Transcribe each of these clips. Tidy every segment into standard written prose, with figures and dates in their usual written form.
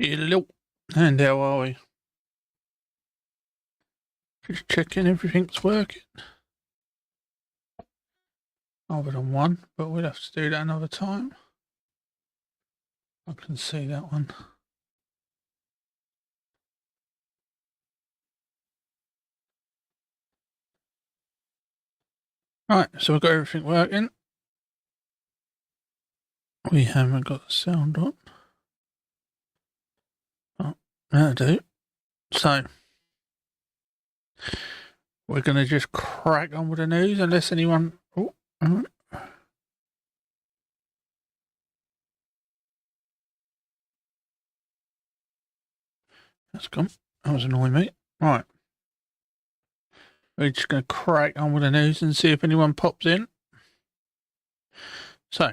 Hello, and how are we? Just checking everything's working. Other than one, but we'll have to do that another time. I can see that one. Right, so we've got everything working. We haven't got the sound on. Oh, that'll do. So, we're going to just crack on with the news unless anyone... Oh, that's gone. That was annoying me. Right. We're just going to crack on with the news and see if anyone pops in. So,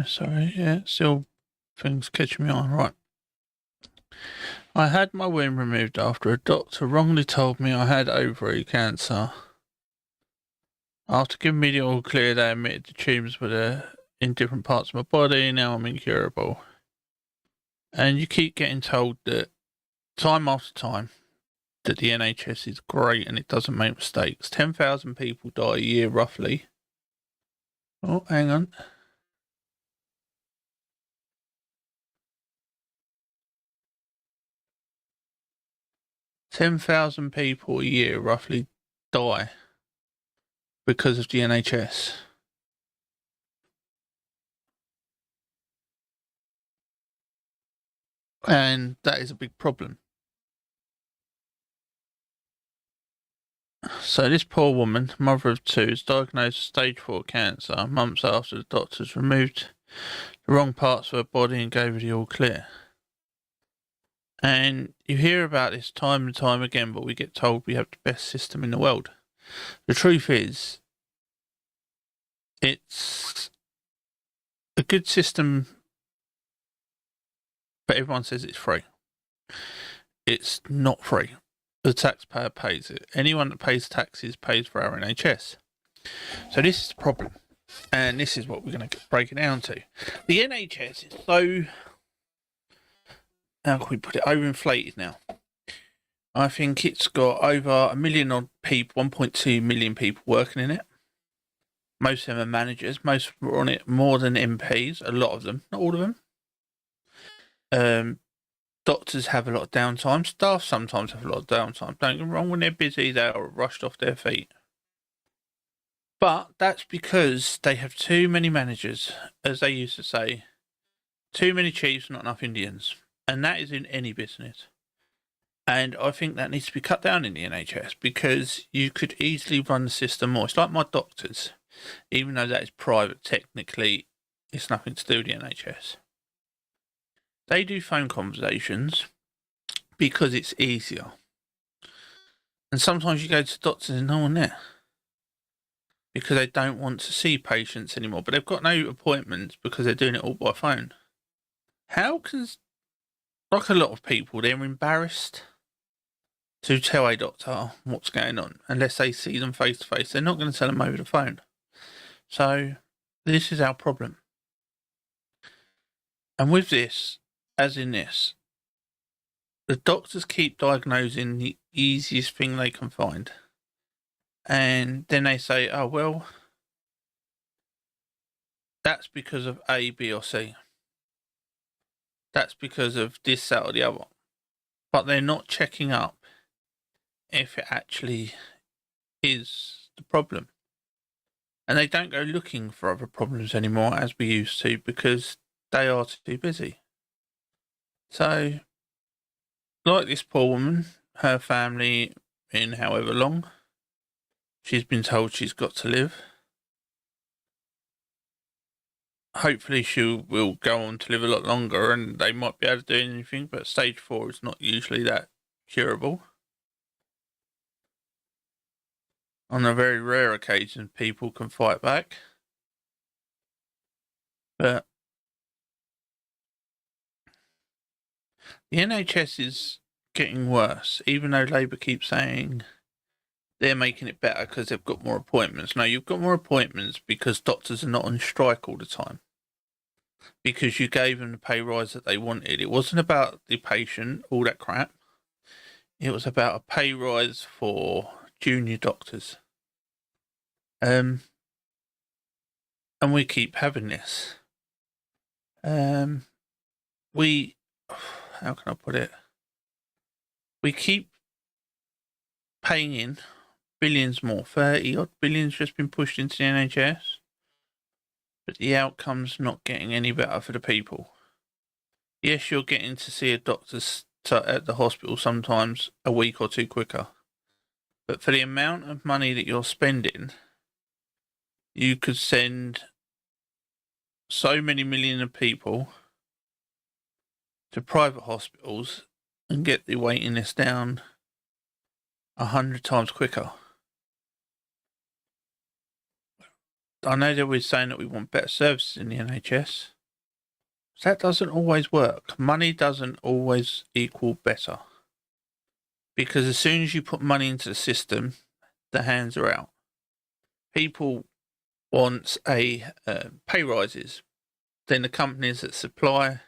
sorry, yeah, still things catching me on. Right. I had my womb removed after a doctor wrongly told me I had ovary cancer. After giving me the all clear, they admitted the tumours were there in different parts of my body. Now I'm incurable. And you keep getting told that time after time that the NHS is great and it doesn't make mistakes. 10,000 people die a year roughly. Oh, hang on. $10,000 people a year roughly die because of the NHS. And that is a big problem. So this poor woman, mother of two, is diagnosed with stage 4 cancer months after the doctors removed the wrong parts of her body and gave her the all clear. And you hear about this time and time again, but we get told we have the best system in the world. The truth is, it's a good system, but everyone says it's free. It's not free. The taxpayer pays it. Anyone that pays taxes pays for our NHS. So this is the problem. And this is what we're going to break it down to. The NHS is so, how can we put it, overinflated now. I think it's got over 1 million odd people, 1.2 million people working in it. Most of them are managers. Most are on it more than MPs. A lot of them, not all of them. Doctors have a lot of downtime. Staff sometimes have a lot of downtime. Don't get me wrong, when they're busy, they are rushed off their feet. But that's because they have too many managers, as they used to say. Too many chiefs, not enough Indians. And that is in any business. And I think that needs to be cut down in the NHS because you could easily run the system more. It's like my doctors. Even though that is private, technically, it's nothing to do with the NHS. They do phone conversations because it's easier. And sometimes you go to doctors and no one there because they don't want to see patients anymore. But they've got no appointments because they're doing it all by phone. How can, like a lot of people, they're embarrassed to tell a doctor what's going on unless they see them face to face. They're not going to tell them over the phone. So this is our problem. And with this, as in this, the doctors keep diagnosing the easiest thing they can find. And then they say, oh, well, that's because of A, B, or C. That's because of this, that, or the other. But they're not checking up if it actually is the problem. And they don't go looking for other problems anymore as we used to because they are too busy. So, like this poor woman, her family, in however long, she's been told she's got to live. Hopefully she will go on to live a lot longer and they might be able to do anything, but stage 4 is not usually that curable. On a very rare occasion, people can fight back. But the NHS is getting worse, even though Labour keeps saying they're making it better because they've got more appointments. No, you've got more appointments because doctors are not on strike all the time. Because you gave them the pay rise that they wanted. It wasn't about the patient, all that crap. It was about a pay rise for junior doctors. And we keep having this. We, how can I put it? We keep paying in billions more. 30 odd billions just been pushed into the NHS. But the outcome's not getting any better for the people. Yes, you're getting to see a doctor at the hospital sometimes a week or two quicker. But for the amount of money that you're spending, you could send so many million of people to private hospitals and get the waiting list down 100 times quicker. I know that we're saying that we want better services in the NHS. That doesn't always work. Money doesn't always equal better. Because as soon as you put money into the system, the hands are out. People want pay rises. Then the companies that supply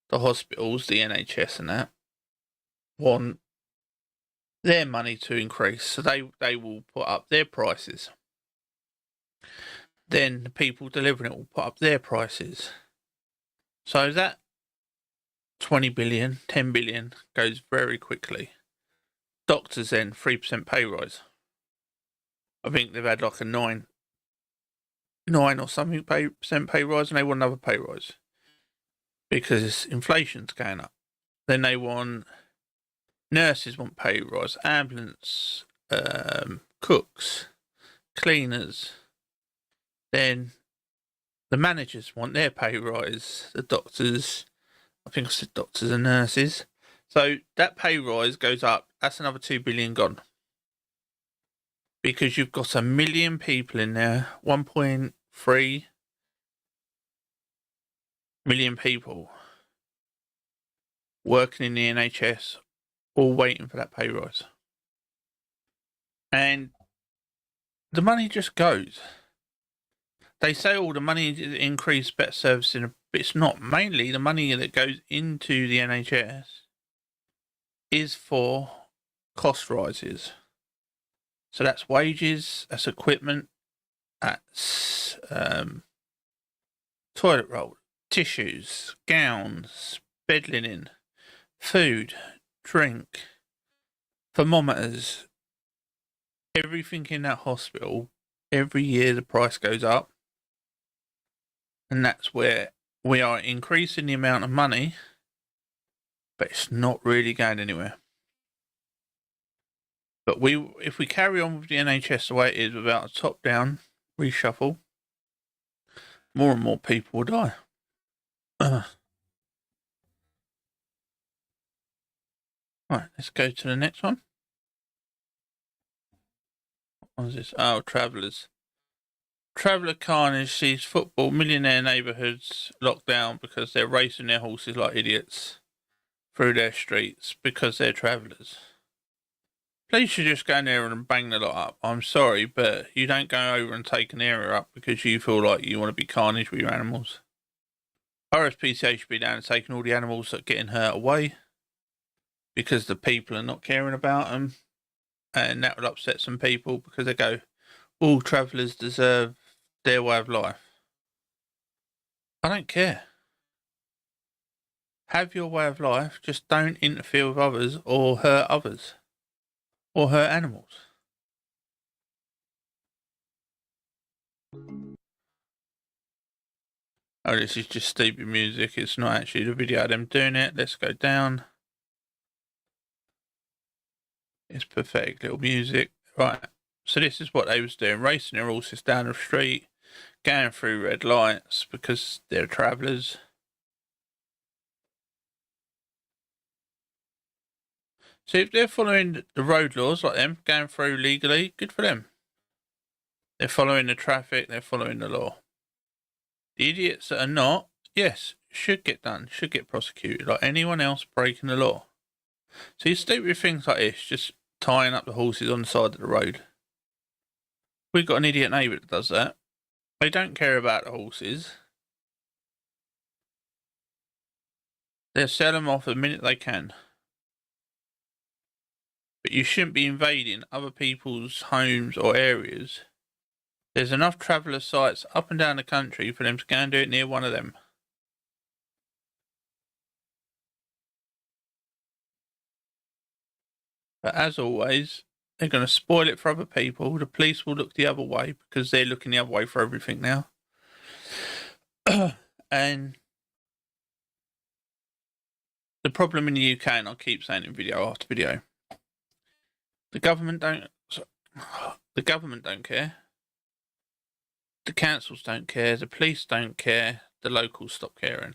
the hospitals, the NHS and that, want their money to increase. So they will put up their prices. Then the people delivering it will put up their prices. So that 20 billion, 10 billion goes very quickly. Doctors then 3% pay rise. I think they've had like a 9 or something percent pay rise, and they want another pay rise because inflation's going up. Then they want nurses want pay rise, ambulance, cooks, cleaners. Then the managers want their pay rise. The doctors, I think I said doctors and nurses. So that pay rise goes up. That's another 2 billion gone. Because you've got 1 million people in there, 1.3 million people working in the NHS, all waiting for that pay rise. And the money just goes. They say all the money increase better servicing, but it's not. Mainly the money that goes into the NHS is for cost rises. So that's wages, that's equipment, that's toilet roll, tissues, gowns, bed linen, food, drink, thermometers. Everything in that hospital, every year the price goes up. And that's where we are increasing the amount of money, but it's not really going anywhere. But if we carry on with the NHS the way it is without a top-down reshuffle, more and more people will die. Right, let's go to the next one. What was this? Oh, Travellers. Traveller carnage sees football millionaire neighbourhoods locked down because they're racing their horses like idiots through their streets because they're travellers. Police should just go in there and bang the lot up. I'm sorry, but you don't go over and take an area up because you feel like you want to be carnage with your animals. RSPCA should be down and taking all the animals that are getting hurt away because the people are not caring about them, and that will upset some people because they go, all travellers deserve their way of life. I don't care. Have your way of life, just don't interfere with others or hurt others or hurt animals. Oh, this is just stupid music. It's not actually the video of them doing it. Let's go down. It's pathetic little music. Right. So this is what they was doing. Racing their horses down the street, going through red lights because they're travellers. So if they're following the road laws like them, going through legally, good for them. They're following the traffic, they're following the law. The idiots that are not, yes, should get done, should get prosecuted like anyone else breaking the law. So you stupid things like this, just tying up the horses on the side of the road. We've got an idiot neighbour that does that. They don't care about the horses. They'll sell them off the minute they can. But you shouldn't be invading other people's homes or areas. There's enough traveller sites up and down the country for them to go and do it near one of them. But as always, they're going to spoil it for other people. The police will look the other way because they're looking the other way for everything now. And the problem in the UK, and I keep saying in video after video, the government don't care. The councils don't care. The police don't care. The locals stop caring.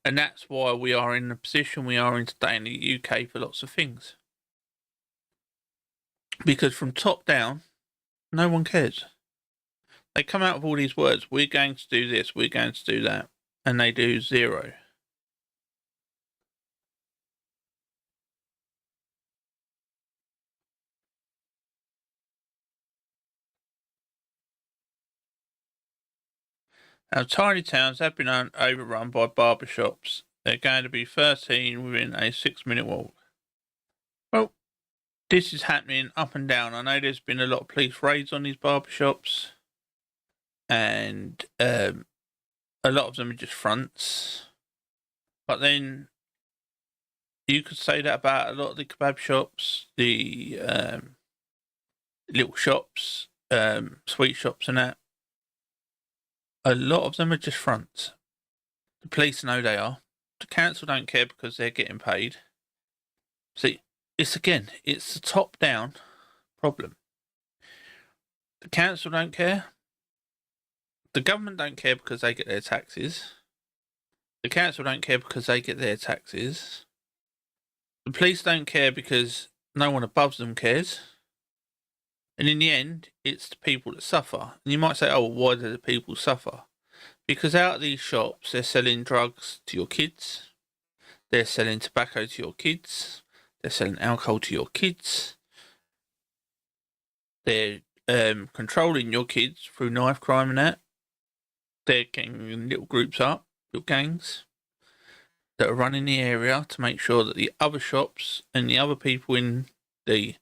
And that's why we are in the position we are in today in the UK for lots of things. Because from top down, no one cares. They come out with all these words, we're going to do this, we're going to do that, and they do zero. Our tiny towns have been overrun by barbershops. They're going to be 13 within a 6-minute walk. Well, this is happening up and down. I know there's been a lot of police raids on these barbershops, and a lot of them are just fronts. But then you could say that about a lot of the kebab shops, the little shops, sweet shops and that. A lot of them are just fronts. The police know they are. The council don't care because they're getting paid. See, it's the top-down problem. The council don't care. The government don't care because they get their taxes. The council don't care because they get their taxes. The police don't care because no one above them cares. And in the end, it's the people that suffer. And you might say, oh, why do the people suffer? Because out of these shops, they're selling drugs to your kids. They're selling tobacco to your kids. They're selling alcohol to your kids. They're controlling your kids through knife crime and that. They're getting little groups up, little gangs, that are running the area to make sure that the other shops and the other people in the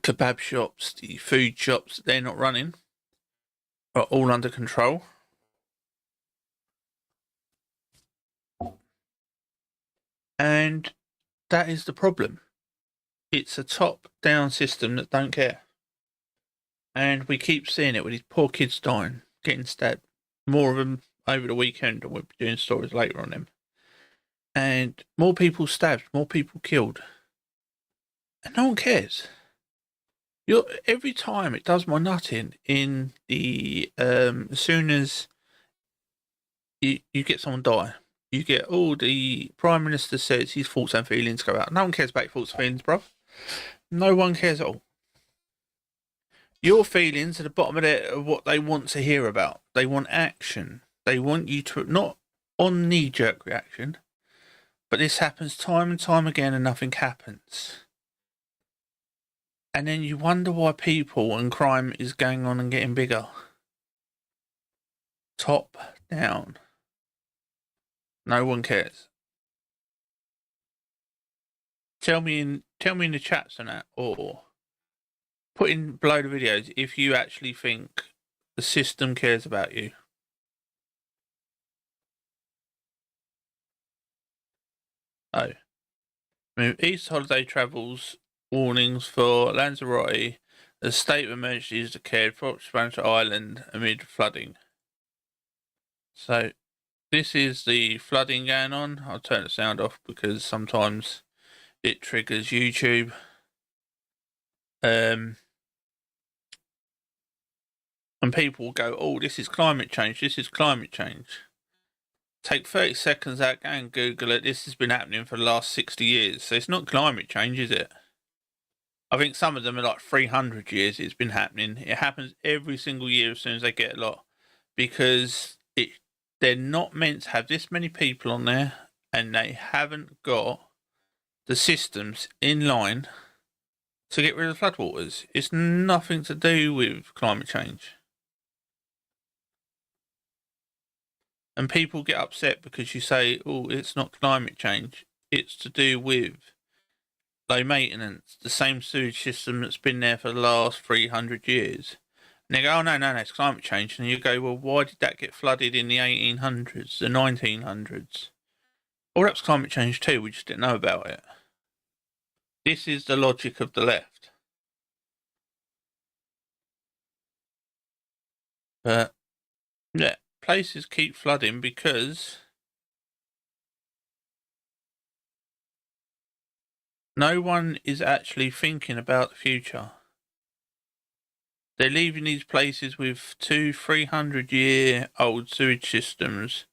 kebab shops, the food shops that they're not running, are all under control. And that is the problem. It's a top-down system that don't care. And we keep seeing it with these poor kids dying, getting stabbed. More of them over the weekend, and we'll be doing stories later on them. And more people stabbed, more people killed. And no one cares. Every time it does my nutting in the as soon as you get someone die, you get all the Prime Minister says his thoughts and feelings go out. No one cares about your thoughts and feelings, bruv. No one cares at all. Your feelings are the bottom of what they want to hear about. They want action. They want you to, not on knee-jerk reaction, but this happens time and time again and nothing happens. And then you wonder why people and crime is going on and getting bigger. Top down. No one cares. Tell me in the chats and that, or put in below the videos if you actually think the system cares about you. Oh. East holiday travels warnings for Lanzarote. A state of emergency is declared for Spanish Island amid flooding. So this is the flooding going on. I'll turn the sound off because sometimes it triggers YouTube. And people will go, oh, this is climate change. This is climate change. Take 30 seconds out, go and Google it. This has been happening for the last 60 years. So it's not climate change, is it? I think some of them are like 300 years it's been happening. It happens every single year as soon as they get a lot. Because they're not meant to have this many people on there, and they haven't got the systems in line to get rid of floodwaters. It's nothing to do with climate change. And people get upset because you say, oh, it's not climate change. It's to do with low maintenance, the same sewage system that's been there for the last 300 years. And they go, oh, no, it's climate change. And you go, well, why did that get flooded in the 1800s, the 1900s? Well, that's climate change too. We just didn't know about it. This is the logic of the left. But, yeah, places keep flooding because no one is actually thinking about the future. They're leaving these places with 200-300-year-old sewage systems,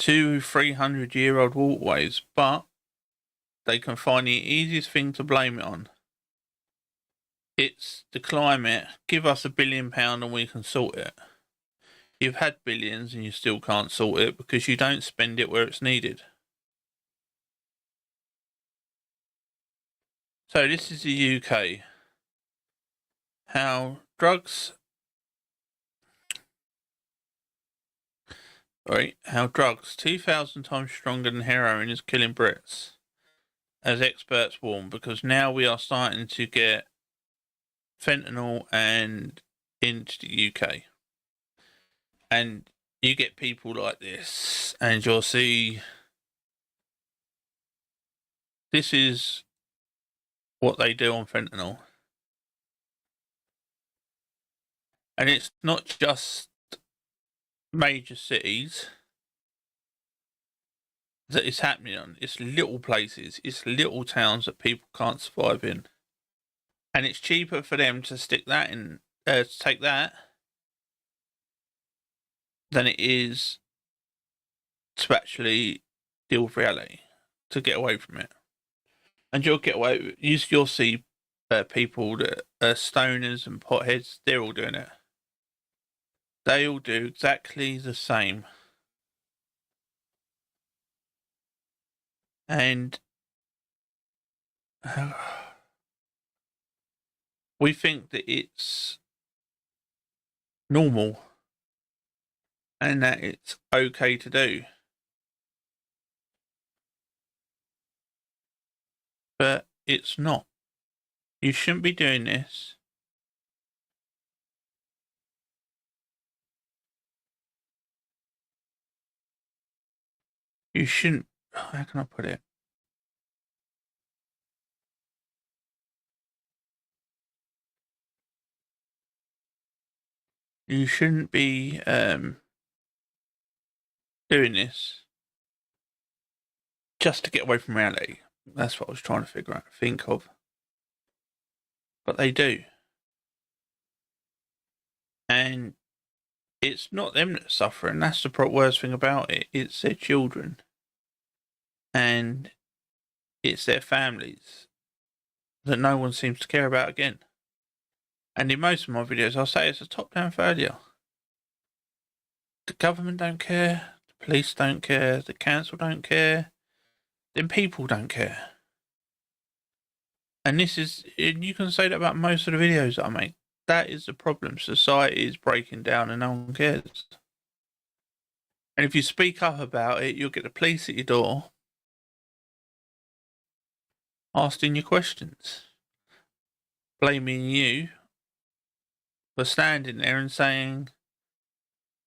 200-300-year-old waterways, but they can find the easiest thing to blame it on. It's the climate. Give us £1 billion and we can sort it. You've had billions and you still can't sort it because you don't spend it where it's needed. So this is the UK. How drugs 2,000 times stronger than heroin is killing Brits, as experts warn, because now we are starting to get fentanyl and into the UK. And you get people like this, and you'll see this is what they do on fentanyl. And it's not just major cities that it's happening on. It's little places, it's little towns that people can't survive in. And it's cheaper for them to stick that in, to take that, than it is to actually deal with reality, to get away from it. And you'll get away. You'll see people that are stoners and potheads. They're all doing it. They all do exactly the same. And we think that it's normal and that it's okay to do. But it's not. You shouldn't be doing this. You shouldn't. How can I put it? You shouldn't be doing this just to get away from reality. That's what I was trying to think of. But they do. And it's not them that suffer, and that's the worst thing about it. It's their children. And it's their families that no one seems to care about again. And in most of my videos, I'll say it's a top-down failure. The government don't care, the police don't care, the council don't care, then people don't care. And you can say that about most of the videos that I make. That is the problem. Society is breaking down and no one cares. And if you speak up about it, you'll get the police at your door asking you questions, blaming you for standing there and saying,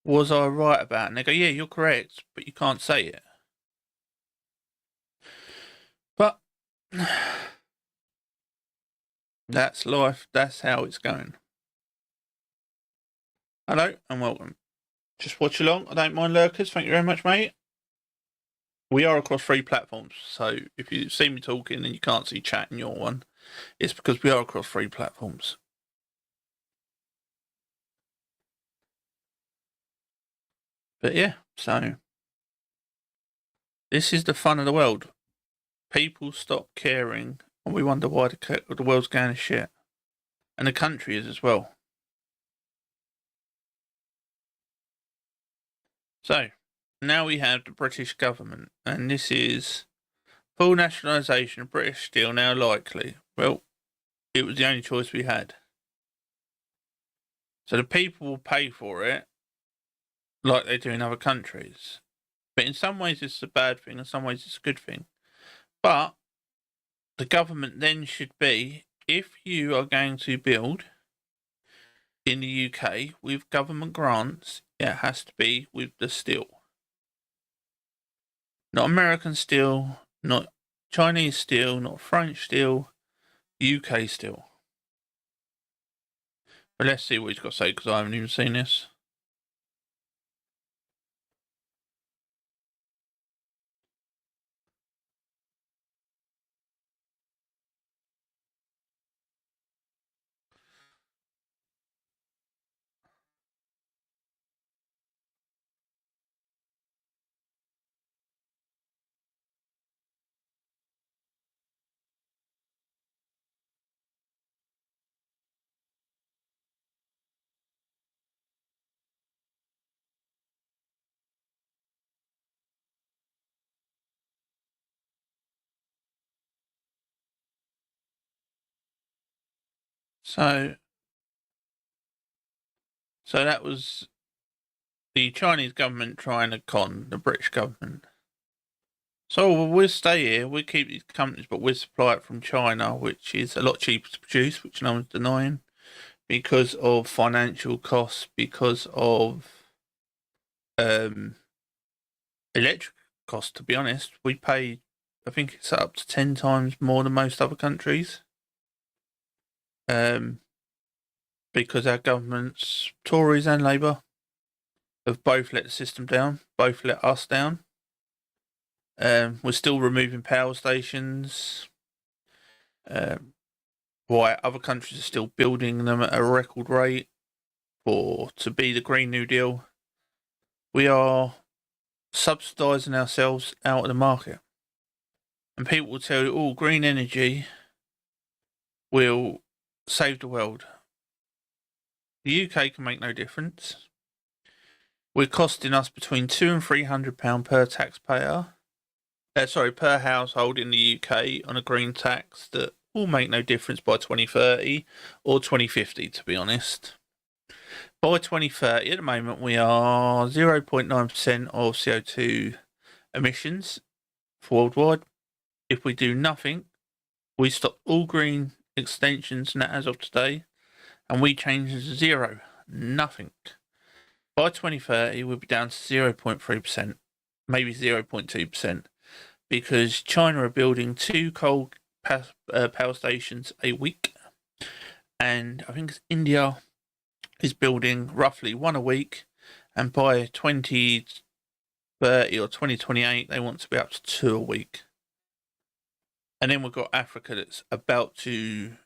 was I right about it? And they go, yeah, you're correct, but you can't say it. But that's life. That's how it's going. Hello and welcome. Just watch along. I don't mind lurkers. Thank you very much, mate. We are across 3 platforms, so if you see me talking and you can't see chat in your one, it's because we are across 3 platforms. But yeah, so this is the fun of the world. People stop caring And we wonder why the world's going to shit. And the country is as well. So, now we have the British government, and this is full nationalisation of British Steel now likely. Well, it was the only choice we had. So the people will pay for it like they do in other countries. But in some ways it's a bad thing, in some ways it's a good thing. But the government then should be, if you are going to build in the UK with government grants, it has to be with the steel. Not American steel, not Chinese steel, not French steel, UK steel. But let's see what he's got to say, because I haven't even seen this. So that was the Chinese government trying to con the British government. So we'll stay here, we'll keep these companies, but we'll supply it from China, which is a lot cheaper to produce, which no one's denying, because of financial costs, because of electric costs, to be honest. We pay, I think it's up to 10 times more than most other countries. Because our governments, Tories and Labour, have both let the system down, both let us down. We're still removing power stations. Why other countries are still building them at a record rate to be the Green New Deal. We are subsidising ourselves out of the market. And people will tell you, oh, green energy will save the world. The UK can make no difference. We're costing us between £200 and £300 per taxpayer. Per household in the UK on a green tax that will make no difference by 2030 or 2050, to be honest. By 2030, at the moment, we are 0.9% of CO2 emissions worldwide. If we do nothing, we stop all green extensions now as of today, and we change to zero, nothing. By 2030, we'll be down to 0.3%, maybe 0.2%, because China are building 2 coal power stations a week, and I think India is building roughly 1 a week, and by 2030 or 2028, they want to be up to 2 a week. And then we've got Africa that's about to,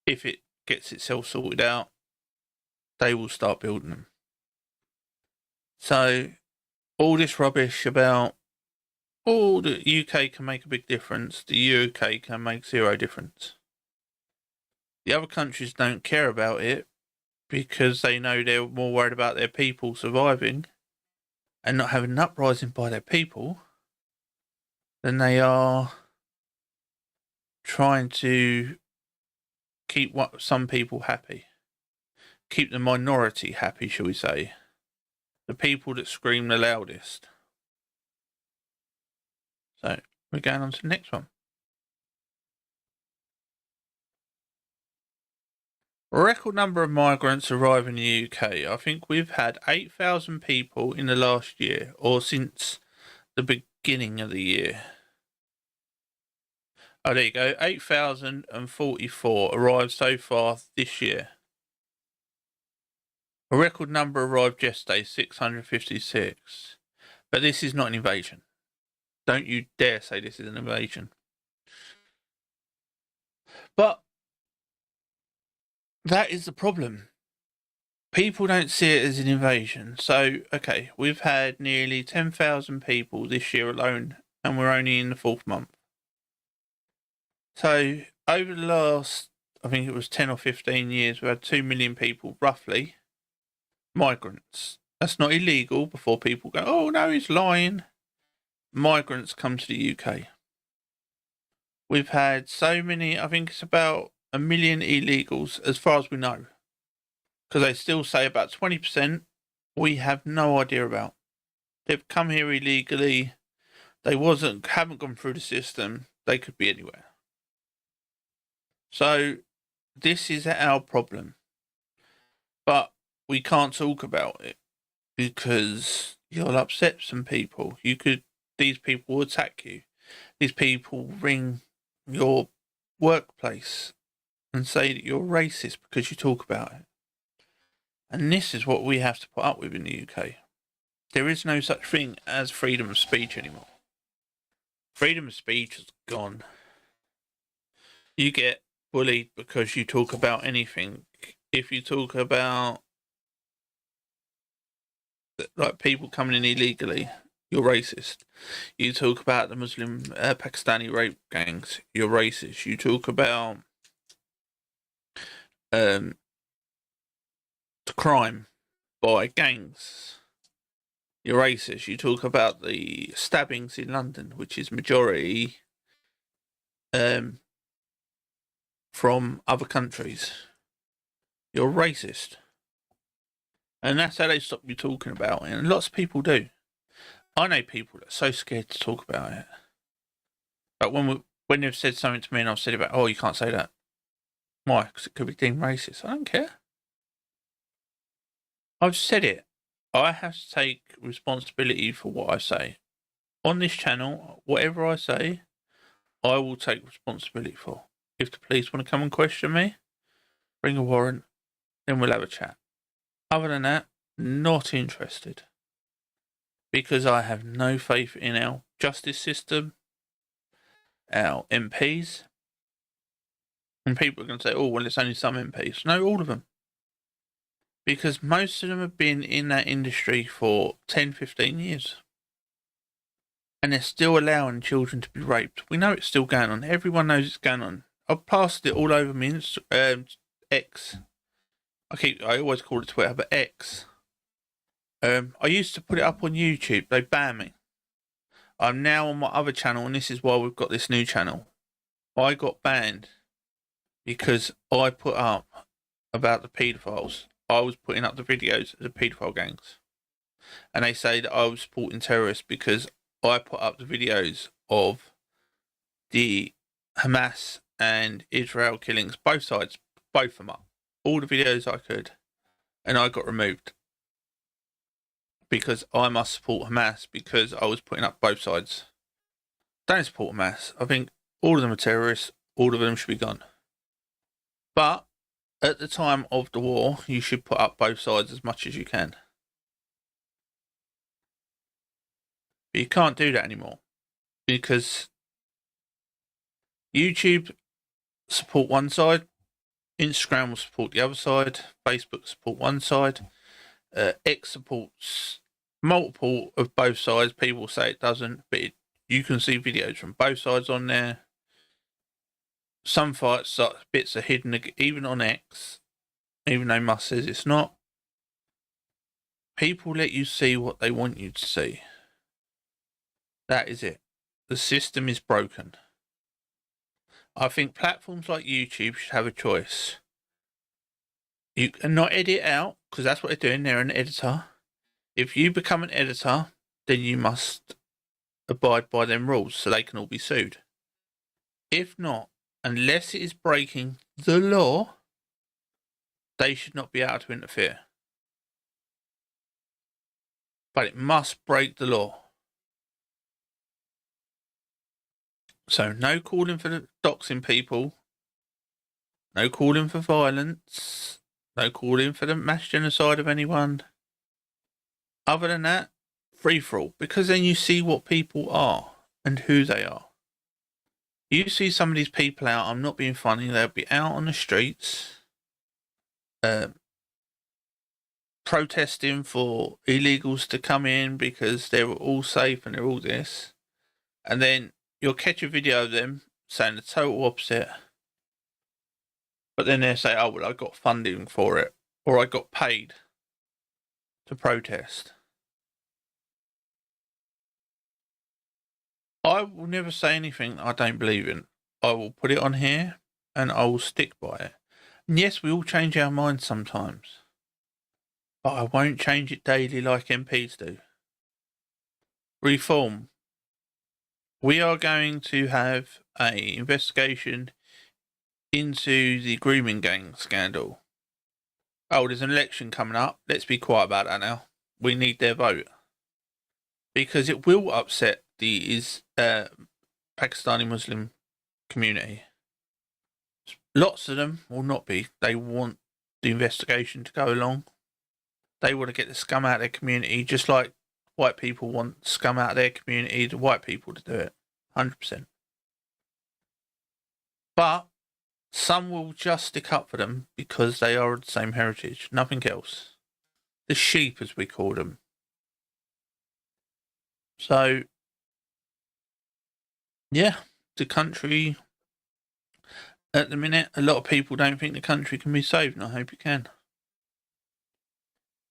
if it gets itself sorted out, they will start building them. So all this rubbish about, oh, the UK can make a big difference, the UK can make zero difference. The other countries don't care about it because they know they're more worried about their people surviving and not having an uprising by their people than they are trying to keep some people happy. Keep the minority happy, shall we say. The people that scream the loudest. So, we're going on to the next one. Record number of migrants arrive in the UK. I think we've had 8,000 people in the last year, or since the beginning of the year. Oh, there you go. 8,044 arrived so far this year. A record number arrived yesterday, 656. But this is not an invasion. Don't you dare say this is an invasion. But that is the problem. People don't see it as an invasion. So, okay, we've had nearly 10,000 people this year alone, and we're only in the 4th month. So over the last, I think it was 10 or 15 years, we had 2 million people, roughly, migrants. That's not illegal before people go, oh no, he's lying. Migrants come to the UK. We've had so many, I think it's about 1 million illegals as far as we know. Because they still say about 20% we have no idea about. They've come here illegally. They haven't gone through the system. They could be anywhere. So this is our problem. But we can't talk about it because you'll upset some people. These people will attack you. These people ring your workplace and say that you're racist because you talk about it. And this is what we have to put up with in the UK. There is no such thing as freedom of speech anymore. Freedom of speech is gone. You get bullied because you talk about anything. If you talk about like people coming in illegally, you're racist. You talk about the Muslim Pakistani rape gangs, you're racist. You talk about the crime by gangs, you're racist. You talk about the stabbings in London, which is majority from other countries, you're racist. And that's how they stop you talking about it. And lots of people do. I know people that are so scared to talk about it. But when they've said something to me and I've said about, oh, you can't say that. Why? Because it could be deemed racist. I don't care. I've said it. I have to take responsibility for what I say. On this channel, whatever I say, I will take responsibility for. If the police want to come and question me, bring a warrant, then we'll have a chat. Other than that, not interested. Because I have no faith in our justice system, our MPs. And people are going to say, oh, well, it's only some MPs. No, all of them. Because most of them have been in that industry for 10, 15 years. And they're still allowing children to be raped. We know it's still going on. Everyone knows it's going on. I've passed it all over me. X. I always call it Twitter, but X. I used to put it up on YouTube. They banned me. I'm now on my other channel, and this is why we've got this new channel. I got banned because I put up about the paedophiles. I was putting up the videos of the paedophile gangs. And they say that I was supporting terrorists because I put up the videos of the Hamas and Israel killings, both sides, both of them up. All the videos I could. And I got removed. Because I must support Hamas because I was putting up both sides. Don't support Hamas. I think all of them are terrorists. All of them should be gone. But at the time of the war, you should put up both sides as much as you can. But you can't do that anymore. Because YouTube support one side, Instagram will support the other side, Facebook support one side, X supports multiple of both sides. People say it doesn't, but you can see videos from both sides on there. Some bits are hidden, even on X, even though Musk says it's not. People let you see what they want you to see. That is it. The system is broken. I think platforms like YouTube should have a choice. You cannot edit out, because that's what they're doing. They're an editor. If you become an editor, then you must abide by them rules so they can all be sued. If not, unless it is breaking the law, they should not be able to interfere. But it must break the law. So no calling for the doxing people. No calling for violence. No calling for the mass genocide of anyone. Other than that, free for all. Because then you see what people are and who they are. You see some of these people out, I'm not being funny, they'll be out on the streets protesting for illegals to come in because they're all safe and they're all this. And then you'll catch a video of them saying the total opposite. But then they say, oh, well, I got funding for it, or I got paid to protest. I will never say anything I don't believe in. I will put it on here and I will stick by it. And yes, we all change our minds sometimes. But I won't change it daily like MPs do. Reform. We are going to have an investigation into the grooming gang scandal. Oh, there's an election coming up. Let's be quiet about that now. We need their vote. Because it will upset the Pakistani Muslim community. Lots of them will not be. They want the investigation to go along. They want to get the scum out of their community, just like white people want scum out of their community, the white people to do it. 100%. But some will just stick up for them because they are of the same heritage. Nothing else. The sheep, as we call them. So, yeah, the country, at the minute, a lot of people don't think the country can be saved, and I hope it can.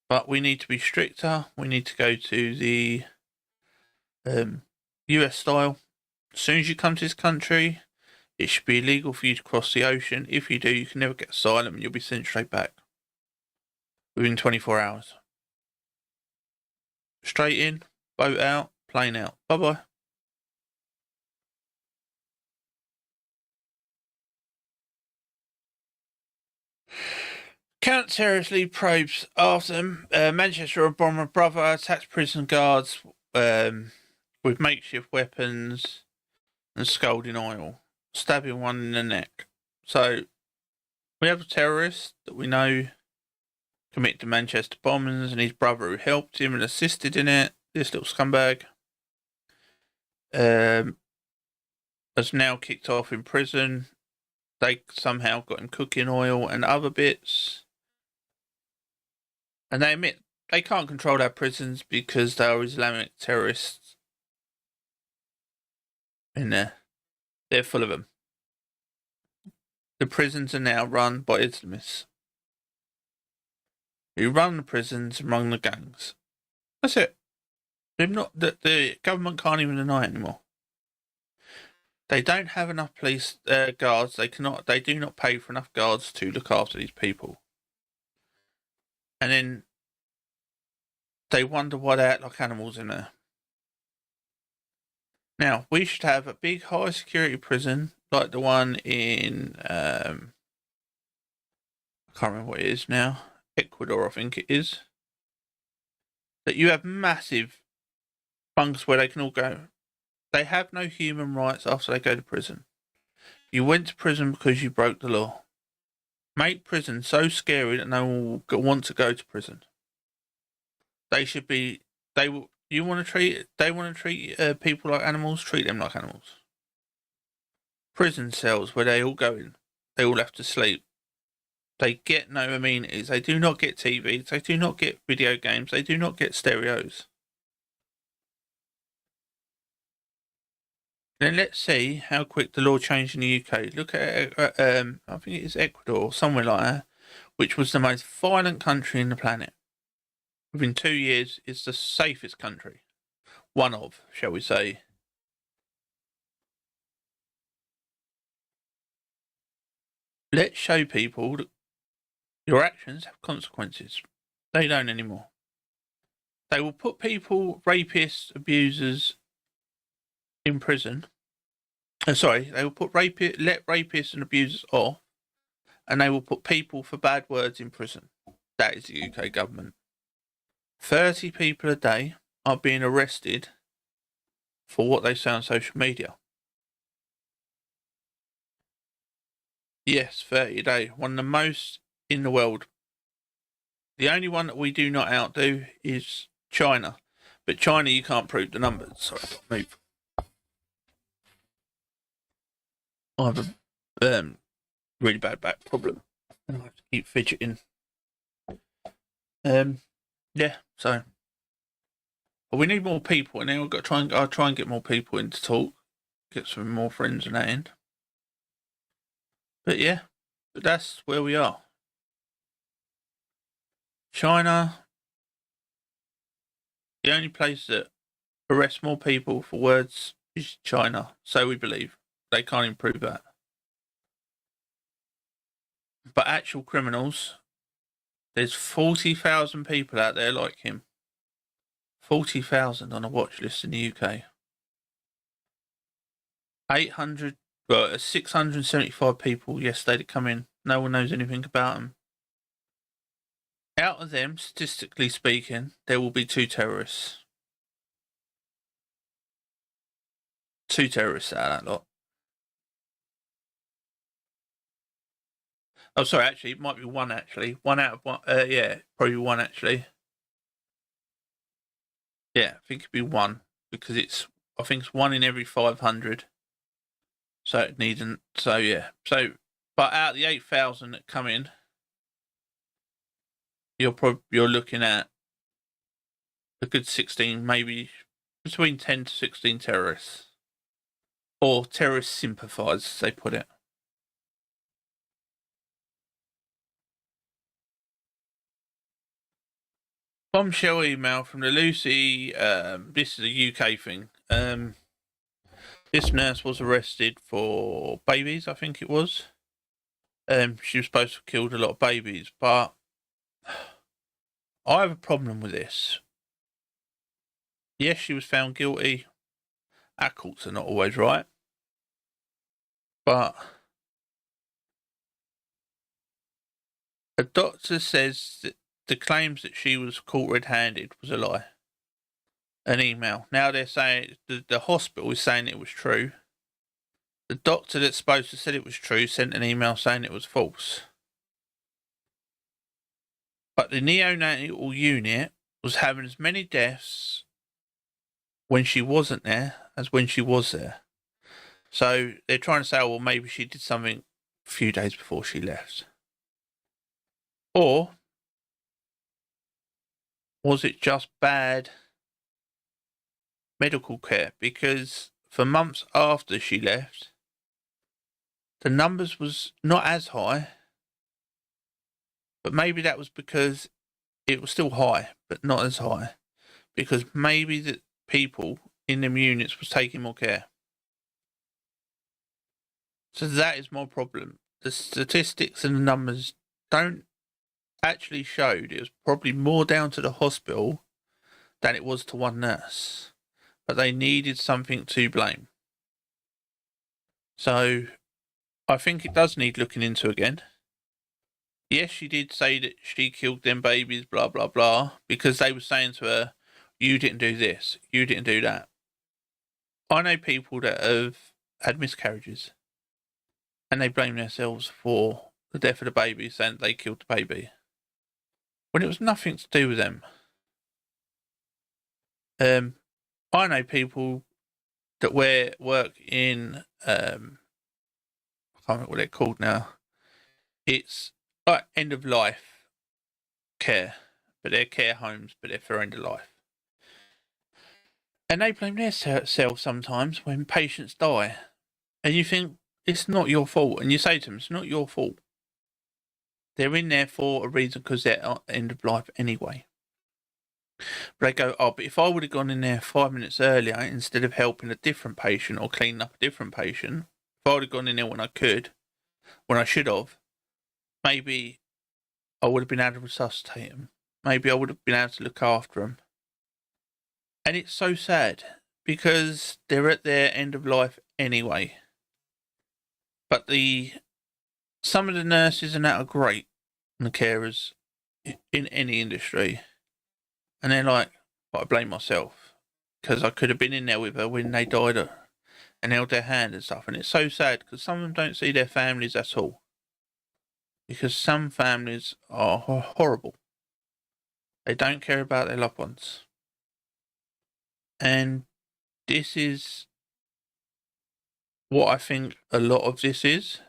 But we need to be stricter. We need to go to the US style. As soon as you come to this country, it should be illegal for you to cross the ocean. If you do, you can never get asylum and you'll be sent straight back within 24 hours. Straight in, boat out, plane out. Bye-bye. Counter-terrorist lead probes after them. Manchester bomber brother attacks prison guards with makeshift weapons and scalding oil, stabbing one in the neck. So, we have a terrorist that we know committed the Manchester bombings, and his brother who helped him and assisted in it, this little scumbag, has now kicked off in prison. They somehow got him cooking oil and other bits. And they admit they can't control our prisons because they are Islamic terrorists in there. They're full of them. The prisons are now run by Islamists who run the prisons and run the gangs. That's it. The government can't even deny it anymore. They don't have enough police guards. They do not pay for enough guards to look after these people. And then they wonder why they act like animals in there. Now, we should have a big high security prison like the one in, I can't remember what it is now, Ecuador I think it is. That you have massive bunks where they can all go. They have no human rights after they go to prison. You went to prison because you broke the law. Make prison so scary that no one will want to go to prison. They should be. They want to treat people like animals. Treat them like animals. Prison cells where they all go in. They all have to sleep. They get no amenities. They do not get TVs. They do not get video games. They do not get stereos. Then let's see how quick the law changed in the UK. Look at, I think it is Ecuador or somewhere like that, which was the most violent country in the planet. Within 2 years, it's the safest country. One of, shall we say. Let's show people that your actions have consequences. They don't anymore. They will put people, rapists, abusers, in prison. They will put let rapists and abusers off, and they will put people for bad words in prison. That is the UK government. 30 people a day are being arrested for what they say on social media. Yes, 30 a day. One of the most in the world. The only one that we do not outdo is China. But China, you can't prove the numbers. Sorry, I've got to move. I have a really bad back problem, and I have to keep fidgeting. Yeah. So, but we need more people, and then I'll try and get more people in to talk, get some more friends in that end. But yeah, but that's where we are. China, the only place that arrests more people for words is China. So we believe. They can't improve that. But actual criminals, there's 40,000 people out there like him. 40,000 on a watch list in the UK. 675 people yesterday to come in. No one knows anything about them. Out of them, statistically speaking, there will be 2 terrorists. 2 terrorists out of that lot. Oh, sorry, actually, it might be 1, actually. 1 out of 1. Yeah, probably 1, actually. Yeah, I think it'd be 1, because I think it's 1 in every 500. So it needn't, so yeah. So, but out of the 8,000 that come in, you're looking at a good 16, maybe between 10 to 16 terrorists. Or terrorist sympathisers, as they put it. Bombshell email from the Lucy. This is a UK thing. This nurse was arrested for babies, I think it was. She was supposed to have killed a lot of babies, but I have a problem with this. Yes, she was found guilty. Our courts are not always right. But a doctor says that the claims that she was caught red-handed was a lie. An email. Now they're saying the hospital is saying it was true. The doctor that's supposed to said it was true sent an email saying it was false. But the neonatal unit was having as many deaths when she wasn't there as when she was there. So they're trying to say, well, maybe she did something a few days before she left. Or was it just bad medical care? Because for months after she left, the numbers was not as high, but maybe that was because it was still high, but not as high. Because maybe the people in them units was taking more care. So that is my problem. The statistics and the numbers don't actually showed it was probably more down to the hospital than it was to one nurse. But they needed something to blame. So I think it does need looking into again. Yes, she did say that she killed them babies, blah, blah, blah, because they were saying to her, you didn't do this, you didn't do that. I know people that have had miscarriages and they blame themselves for the death of the baby, saying they killed the baby, when it was nothing to do with them. I know people that work in, I can't remember what they're called now. It's like end of life care, but they're care homes, but they're for end of life. And they blame themselves sometimes when patients die. And you think, it's not your fault. And you say to them, it's not your fault. They're in there for a reason because they're at end of life anyway. But they go, oh, but if I would have gone in there 5 minutes earlier instead of helping a different patient or cleaning up a different patient, if I would have gone in there when I could, when I should have, maybe I would have been able to resuscitate them. Maybe I would have been able to look after them. And it's so sad because they're at their end of life anyway. But some of the nurses and that are great, and the carers in any industry. And they're like, but I blame myself because I could have been in there with her when they died and held their hand and stuff. And it's so sad because some of them don't see their families at all. Because some families are horrible. They don't care about their loved ones. And this is what I think a lot of this is.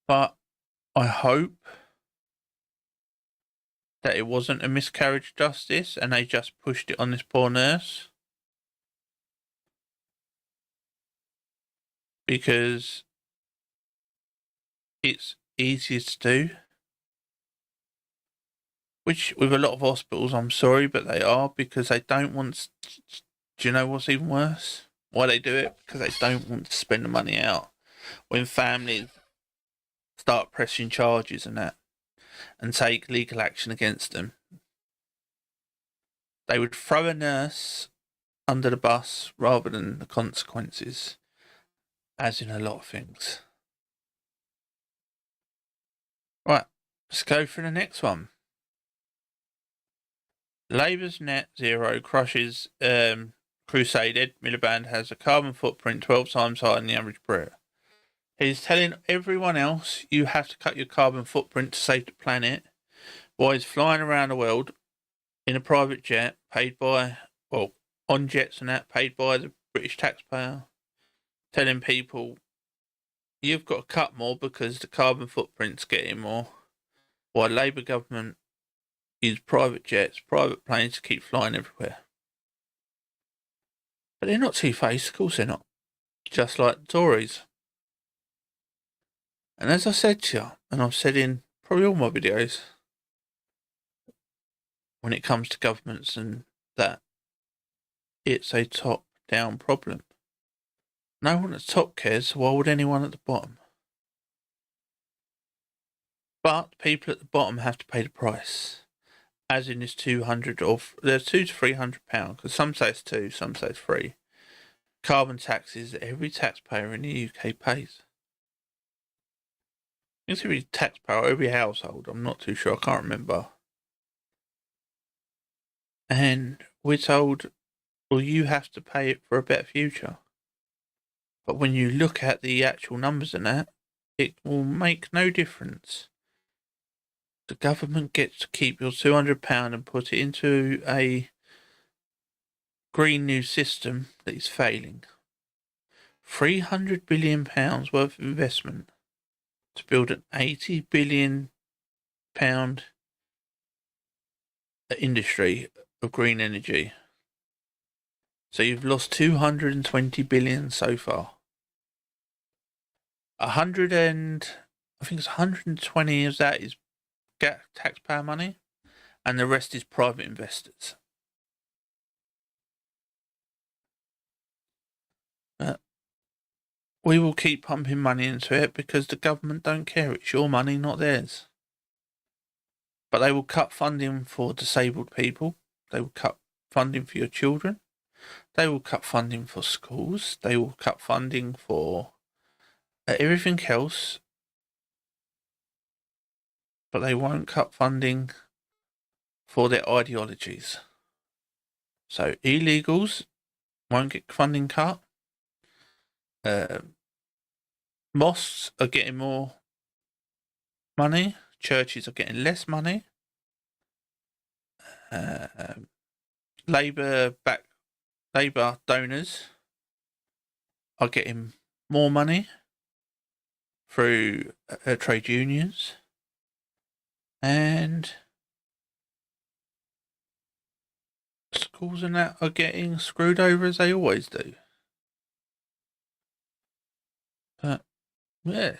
But I hope that it wasn't a miscarriage of justice and they just pushed it on this poor nurse. Because it's easier to do. Which, with a lot of hospitals, I'm sorry, but they are, because they don't want. Do you know what's even worse? Why they do it? Because they don't want to spend the money out. When families start pressing charges and that, and take legal action against them, they would throw a nurse under the bus rather than the consequences, as in a lot of things. Right, let's go for the next one. Labour's net zero crushes crusade. Ed Miliband has a carbon footprint 12 times higher than the average Brit. He's telling everyone else you have to cut your carbon footprint to save the planet, while he's flying around the world in a private jet paid by, well, on jets and that, paid by the British taxpayer, telling people you've got to cut more because the carbon footprint's getting more, while Labour government use private jets, private planes to keep flying everywhere. But they're not two-faced, of course they're not. Just like the Tories. And as I said to you, and I've said in probably all my videos, when it comes to governments and that, it's a top-down problem. No one at the top cares, so why would anyone at the bottom? But people at the bottom have to pay the price. As in this 200 or there's £200 to £300, because some say it's 2, some say it's 3. Carbon taxes that every taxpayer in the UK pays. It's every taxpayer, every household. I'm not too sure. I can't remember. And we're told, well, you have to pay it for a better future. But when you look at the actual numbers and that, it will make no difference. The government gets to keep your £200 and put it into a green new system that is failing. £300 billion worth of investment to build an £80 billion industry of green energy. So you've lost 220 billion so far. I think it's 120 of that is taxpayer money, and the rest is private investors. We will keep pumping money into it because the government don't care. It's your money, not theirs. But they will cut funding for disabled people. They will cut funding for your children. They will cut funding for schools. They will cut funding for everything else. But they won't cut funding for their ideologies. So illegals won't get funding cut. Mosques are getting more money. Churches are getting less money. Labour donors are getting more money through trade unions, and schools and that are getting screwed over as they always do. But yeah,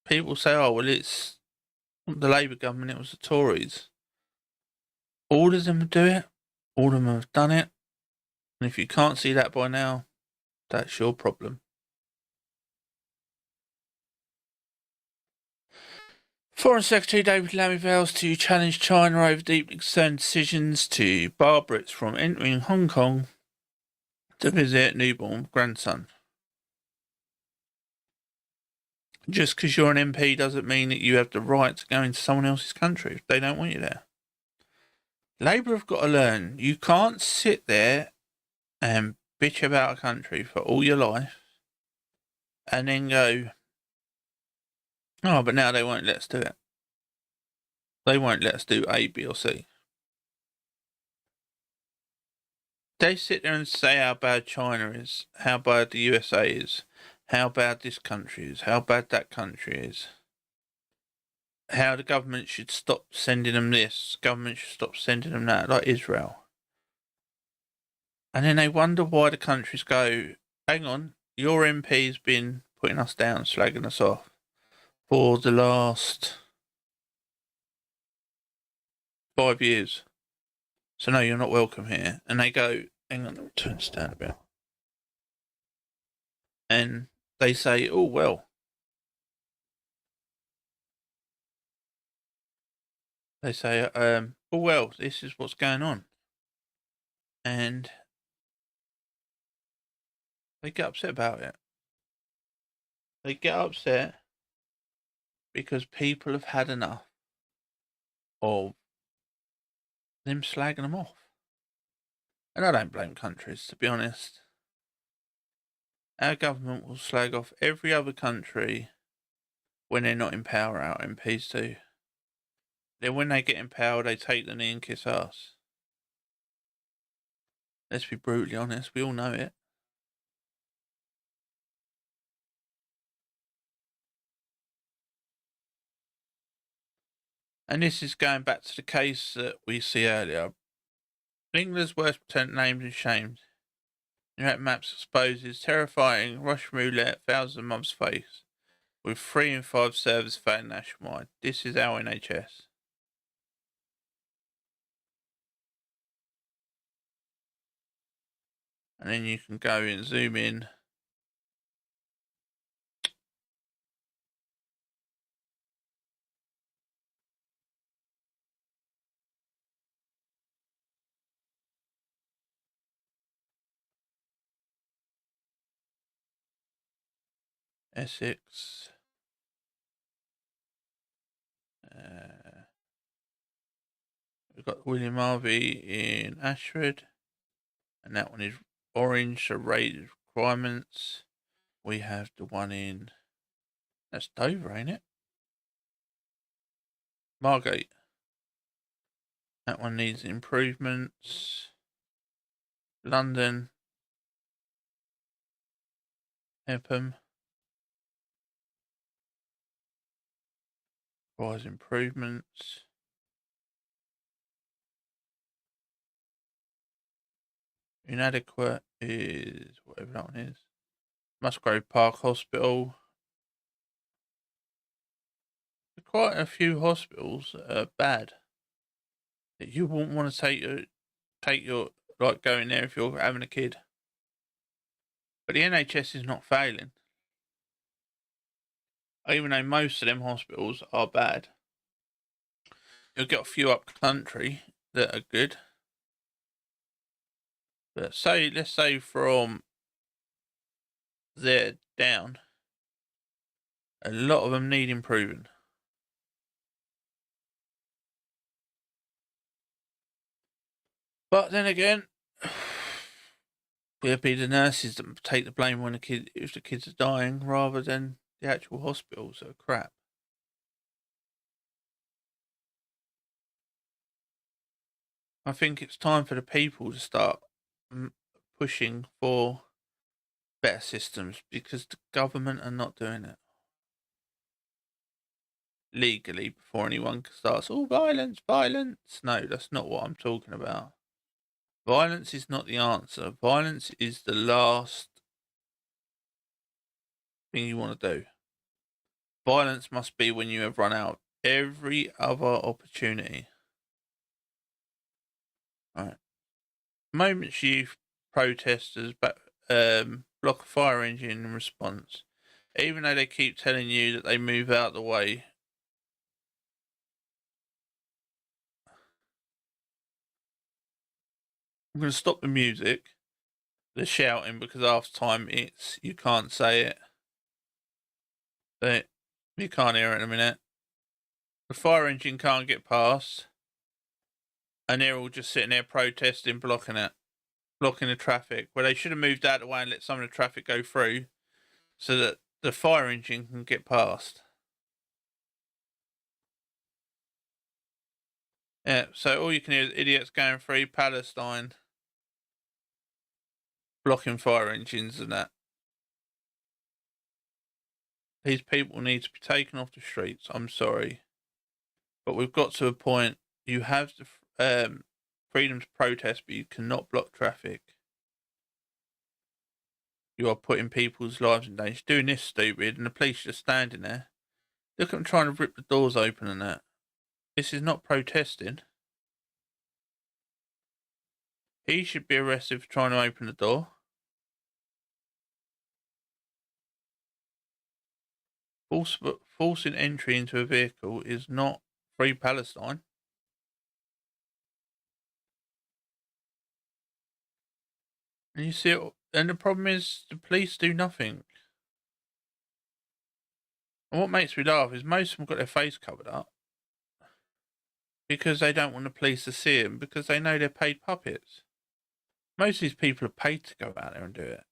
people say, oh well, it's the Labour government, it was the Tories. All of them do it, all of them have done it, and if you can't see that by now, that's your problem. Foreign Secretary David Lammy vows to challenge China over deeply concerned decisions to bar Brits from entering Hong Kong to visit newborn grandson. Just because you're an MP doesn't mean that you have the right to go into someone else's country if they don't want you there. Labour have got to learn. You can't sit there and bitch about a country for all your life and then go, oh, but now they won't let us do it. They won't let us do A, B, or C. They sit there and say how bad China is, how bad the USA is, how bad this country is, how bad that country is, how the government should stop sending them this, government should stop sending them that, like Israel. And then they wonder why the countries go, hang on, your MP's been putting us down, slagging us off. for the last 5 years. So no, you're not welcome here. And they go, hang on, let me turn this down a bit. And they say, oh, well. They say, oh, well, this is what's going on. And they get upset about it. They get upset because people have had enough of them slagging them off. And I don't blame countries, to be honest. Our government will slag off every other country when they're not in power, our MPs do. Then when they get in power, they take the knee and kiss ass. Let's be brutally honest, we all know it. And this is going back to the case that we see earlier. England's worst pretend names and shamed. Internet Maps exposes terrifying Russian roulette thousands of months face, with 3 in 5 servers failing nationwide. This is our NHS. And then you can go and zoom in. Essex. We've got William Harvey in Ashford. And that one is orange, so rated requirements. We have the one in, that's Dover, ain't it? Margate. That one needs improvements. London. Epham. Requires improvements. Inadequate is whatever that one is. Musgrave Park Hospital. Quite a few hospitals that are bad. That you wouldn't want to take your like going there if you're having a kid. But the NHS is not failing. Even though most of them hospitals are bad. You'll get a few up country that are good. But let's say from there down, a lot of them need improving. But then again, we'll be the nurses that take the blame when if the kids are dying, rather than the actual hospitals that are crap. I think it's time for the people to start pushing for better systems because the government are not doing it legally before anyone starts, oh, violence, violence. No, that's not what I'm talking about. Violence is not the answer. Violence is the last thing you want to do. Violence must be when you have run out every other opportunity. Right. Moments youth protesters block a fire engine in response. Even though they keep telling you that they move out the way. I'm going to stop the music, the shouting, because half the time you can't say it. But you can't hear it in a minute. The fire engine can't get past. And they're all just sitting there protesting, blocking the traffic. Where they should have moved out of the way and let some of the traffic go through so that the fire engine can get past. Yeah, so all you can hear is idiots going through Palestine, blocking fire engines and that. These people need to be taken off the streets. I'm sorry. But we've got to a point, you have the freedom to protest, but you cannot block traffic. You are putting people's lives in danger. Doing this stupid, and the police just standing there. Look at them trying to rip the doors open and that. This is not protesting. He should be arrested for trying to open the door. Forcing entry into a vehicle is not free Palestine. And you see it, and the problem is the police do nothing. And what makes me laugh is most of them got their face covered up because they don't want the police to see them because they know they're paid puppets. Most of these people are paid to go out there and do it.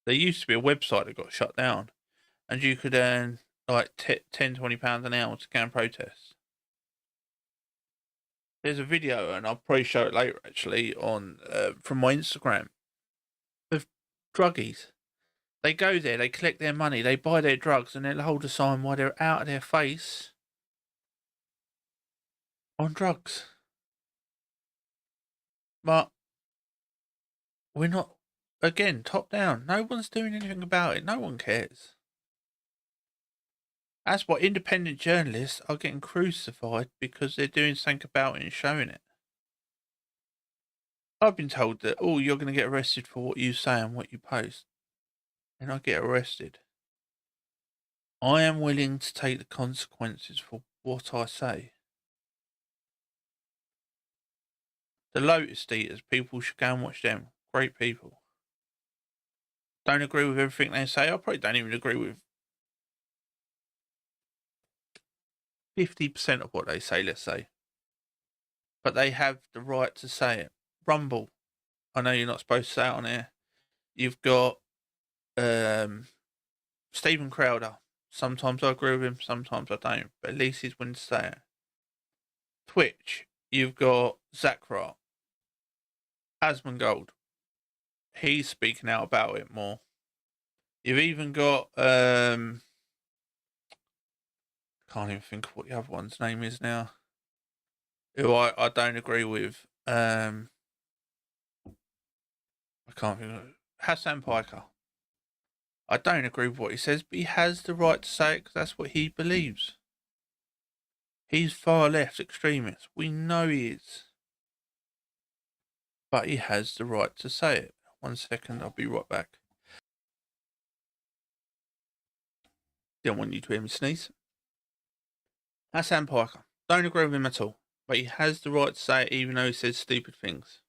There used to be a website that got shut down and you could earn like £10-20 an hour to go and protest. There's a video, and I'll probably show it later actually, on from my Instagram, of druggies. They go there, they collect their money, they buy their drugs, and they'll hold a sign while they're out of their face on drugs. But we're not, again, top down. No one's doing anything about it. No one cares. That's why independent journalists are getting crucified, because they're doing something about it and showing it. I've been told that, oh, you're going to get arrested for what you say and what you post. And I get arrested. I am willing to take the consequences for what I say. The Lotus Eaters, people should go and watch them. Great people. Don't agree with everything they say. I probably don't even agree with 50% of what they say, let's say. But they have the right to say it. Rumble. I know you're not supposed to say it on air. You've got Stephen Crowder. Sometimes I agree with him, sometimes I don't. But at least he's willing to say it. Twitch. You've got Zachrat. Asmongold. He's speaking out about it more. You've even got can't even think of what the other one's name is now, who I don't agree with. I can't think of it. Hassan Piker. I don't agree with what he says, but he has the right to say it because that's what he believes. He's far left extremist. We know he is. But he has the right to say it. 1 second, I'll be right back. Don't want you to hear me sneeze. Hassan Piker. Don't agree with him at all. But he has the right to say it even though he says stupid things.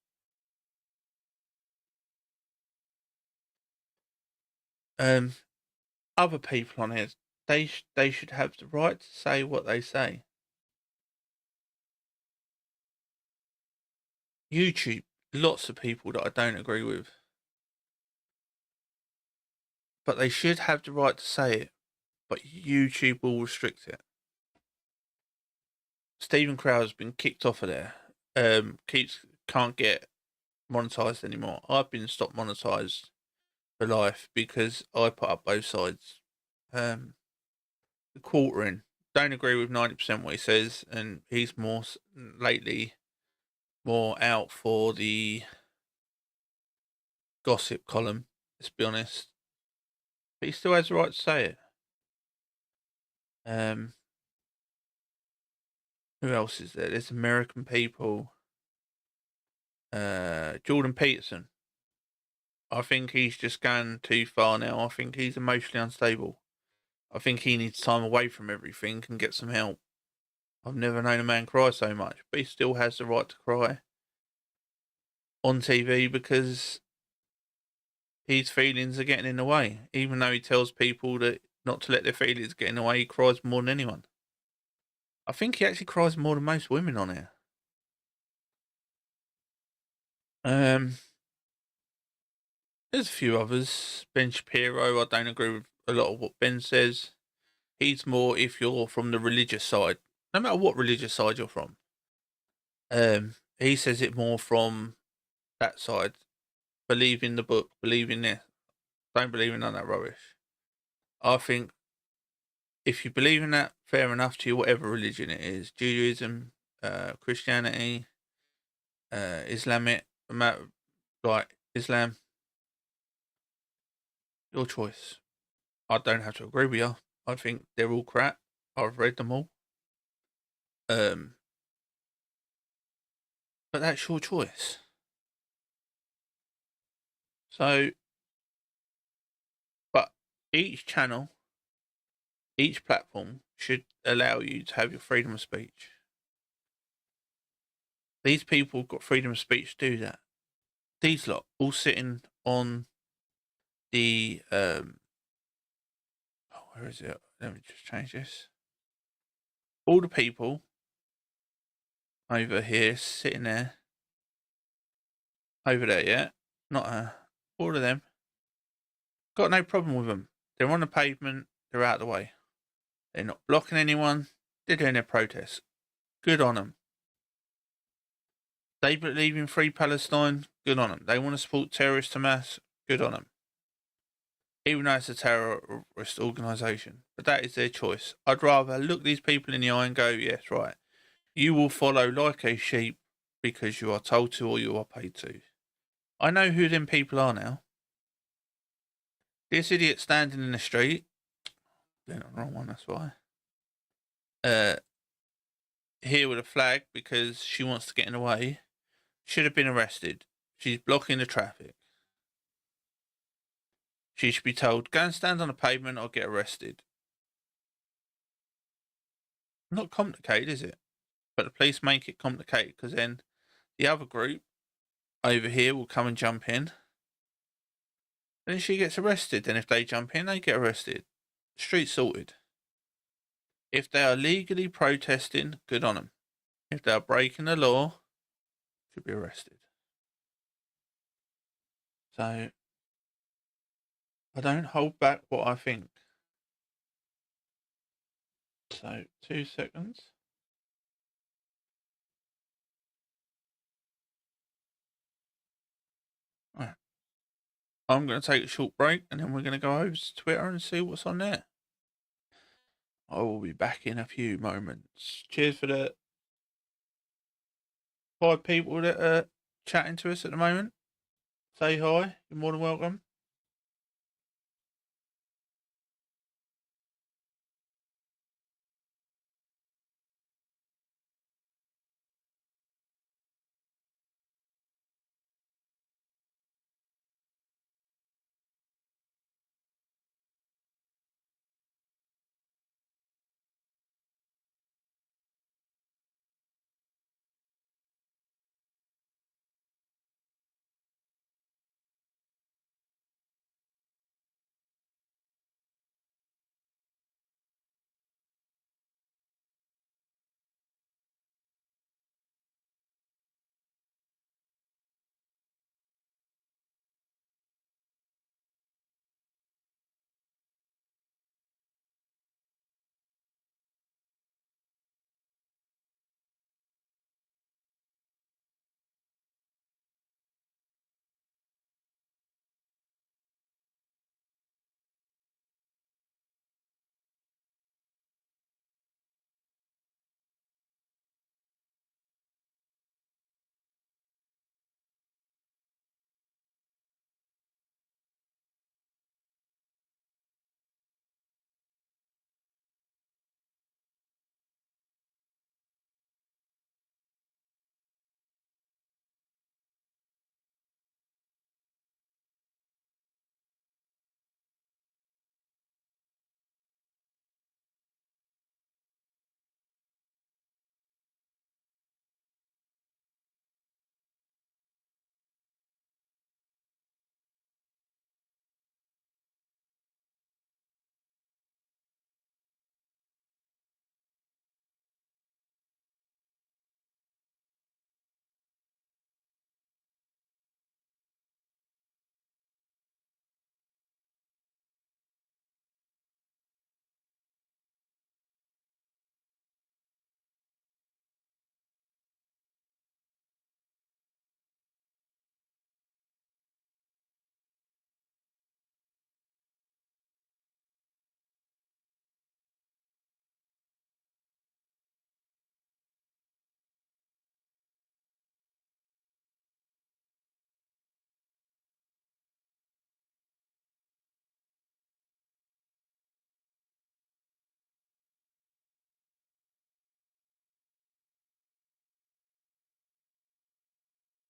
Other people on here, they should have the right to say what they say. YouTube, lots of people that I don't agree with. But they should have the right to say it. But YouTube will restrict it. Stephen Crowder's been kicked off of there. Can't get monetized anymore. I've been stopped monetized for life because I put up both sides. The quartering. Don't agree with 90% what he says, and he's more lately more out for the gossip column, let's be honest. But he still has the right to say it. Who else is there? There's American people. Jordan Peterson. I think he's just going too far now. I think he's emotionally unstable. I think he needs time away from everything and get some help. I've never known a man cry so much, but he still has the right to cry on TV because his feelings are getting in the way. Even though he tells people that not to let their feelings get in the way, he cries more than anyone. I think he actually cries more than most women on here. There's a few others. Ben Shapiro, I don't agree with a lot of what Ben says. He's more if you're from the religious side, no matter what religious side you're from. He says it more from that side. Believe in the book, believe in this. Don't believe in none of that rubbish. I think if you believe in that, fair enough to you, whatever religion it is. Judaism, Christianity, Islamic, like Islam. Your choice. I don't have to agree with you. I think they're all crap. I've read them all. But that's your choice. So, but each channel, each platform should allow you to have your freedom of speech. These people have got freedom of speech to do that. These lot all sitting on the where is it? Let me just change this. All the people over here sitting there, over there, yeah, not her. All of them got no problem with them. They're on the pavement. They're out of the way. They're not blocking anyone. They're doing their protests. Good on them. They believe in free Palestine. Good on them. They want to support terrorist Hamas. Good on them. Even though it's a terrorist organisation. But that is their choice. I'd rather look these people in the eye and go, yes, right. You will follow like a sheep because you are told to or you are paid to. I know who them people are now. This idiot standing in the street. They're not the wrong one, that's why. Here with a flag because she wants to get in the way. Should have been arrested. She's blocking the traffic. She should be told, go and stand on the pavement or get arrested. Not complicated, is it? But the police make it complicated because then the other group over here will come and jump in. Then she gets arrested. Then if they jump in, they get arrested. Street sorted. If they are legally protesting, good on them. If they are breaking the law, should be arrested. So I don't hold back what I think. So 2 seconds. Right. I'm going to take a short break and then we're going to go over to Twitter and see what's on there. I will be back in a few moments. Cheers for the 5 people that are chatting to us at the moment. Say hi. You're more than welcome.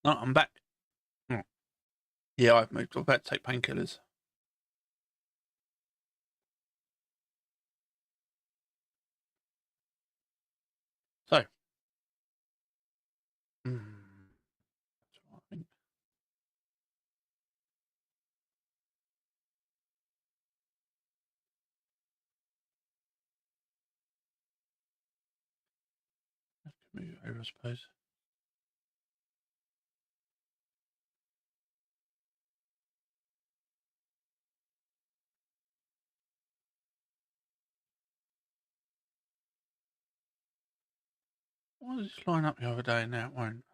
Oh, I'm back. Oh. Yeah, I've moved. I'm about to take painkillers. So, that's what I think. I could move it over, I suppose. Why did this line up the other day and now it won't?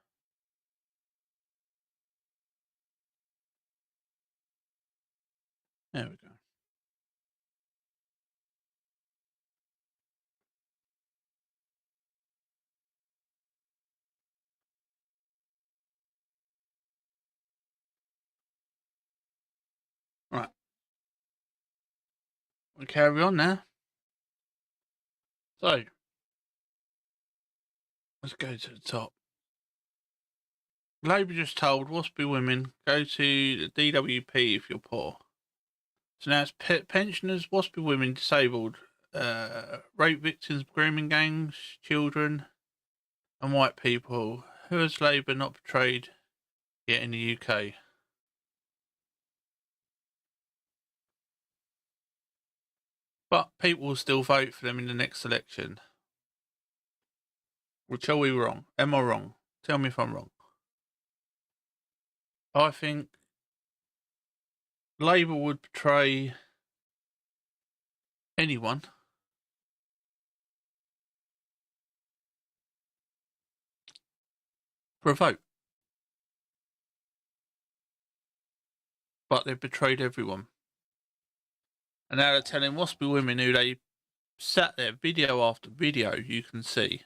There we go. Right, we'll carry on now. So, let's go to the top. Labour just told waspy women go to the DWP if you're poor. So now it's pensioners, waspy women, disabled, rape victims, grooming gangs, children, and white people. Who has Labour not portrayed yet in the UK? But people will still vote for them in the next election. Which are we wrong? Am I wrong? Tell me if I'm wrong. I think Labour would portray anyone for a vote. But they've betrayed everyone. And now they're telling waspy women who they sat there, video after video, you can see,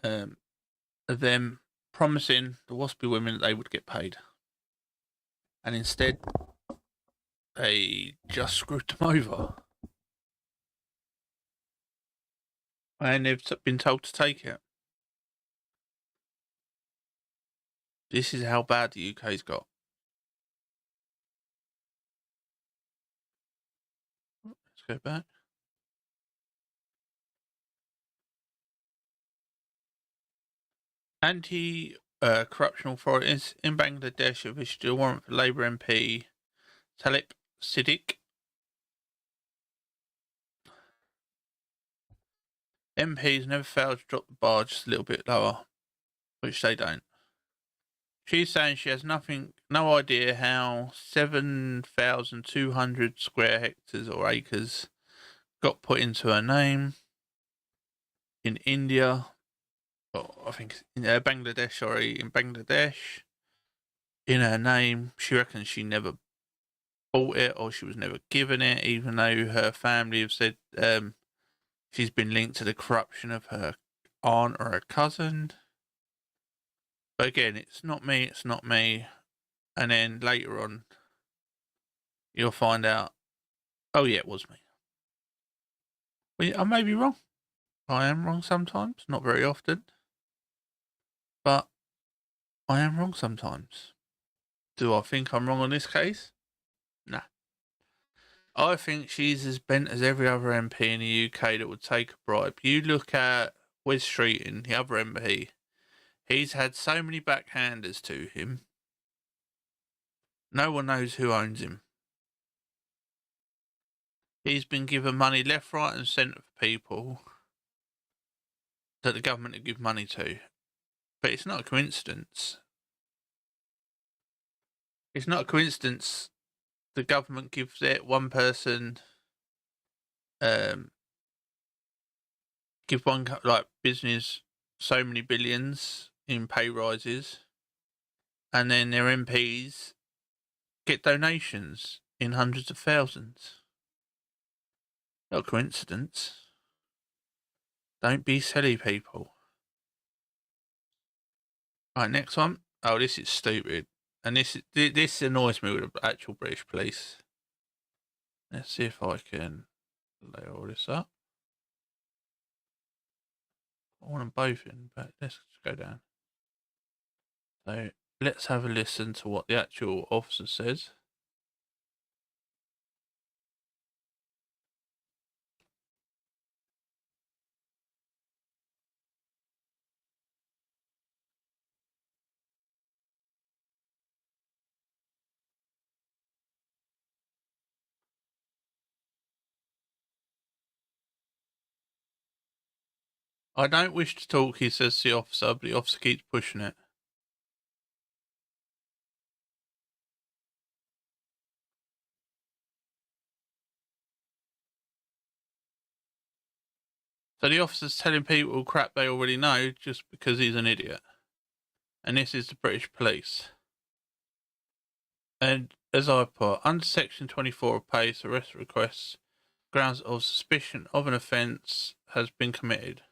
of them promising the waspy women that they would get paid. And instead, they just screwed them over. And they've been told to take it. This is how bad the UK's got. Let's go back. Anti-corruption authorities in Bangladesh have issued a warrant for Labour MP Talib Siddiq. MPs never fail to drop the bar just a little bit lower, which they don't. She's saying she has no idea how 7,200 square hectares or acres got put into her name in India. I think in Bangladesh, in her name. She reckons she never bought it or she was never given it, even though her family have said she's been linked to the corruption of her aunt or her cousin. But again, it's not me. And then later on, you'll find out, oh yeah, it was me. Well, I may be wrong. I am wrong sometimes, not very often. But I am wrong sometimes. Do I think I'm wrong on this case? Nah. I think she's as bent as every other MP in the UK that would take a bribe. You look at Wes Streeting, the other MP, he's had so many backhanders to him. No one knows who owns him. He's been given money left, right, and centre for people that the government would give money to. But it's not a coincidence. It's not a coincidence the government gives it one person, give one like business so many billions in pay rises, and then their MPs get donations in hundreds of thousands. Not a coincidence. Don't be silly, people. Right, next one. Oh, this is stupid. And this annoys me with the actual British police. Let's see if I can lay all this up. I want them both in, but let's go down. So let's have a listen to what the actual officer says. I don't wish to talk, he says to the officer, but the officer keeps pushing it. So the officer's telling people crap they already know just because he's an idiot. And this is the British police. And as I put, under Section 24 of PACE, arrest requests, grounds of suspicion of an offence has been committed.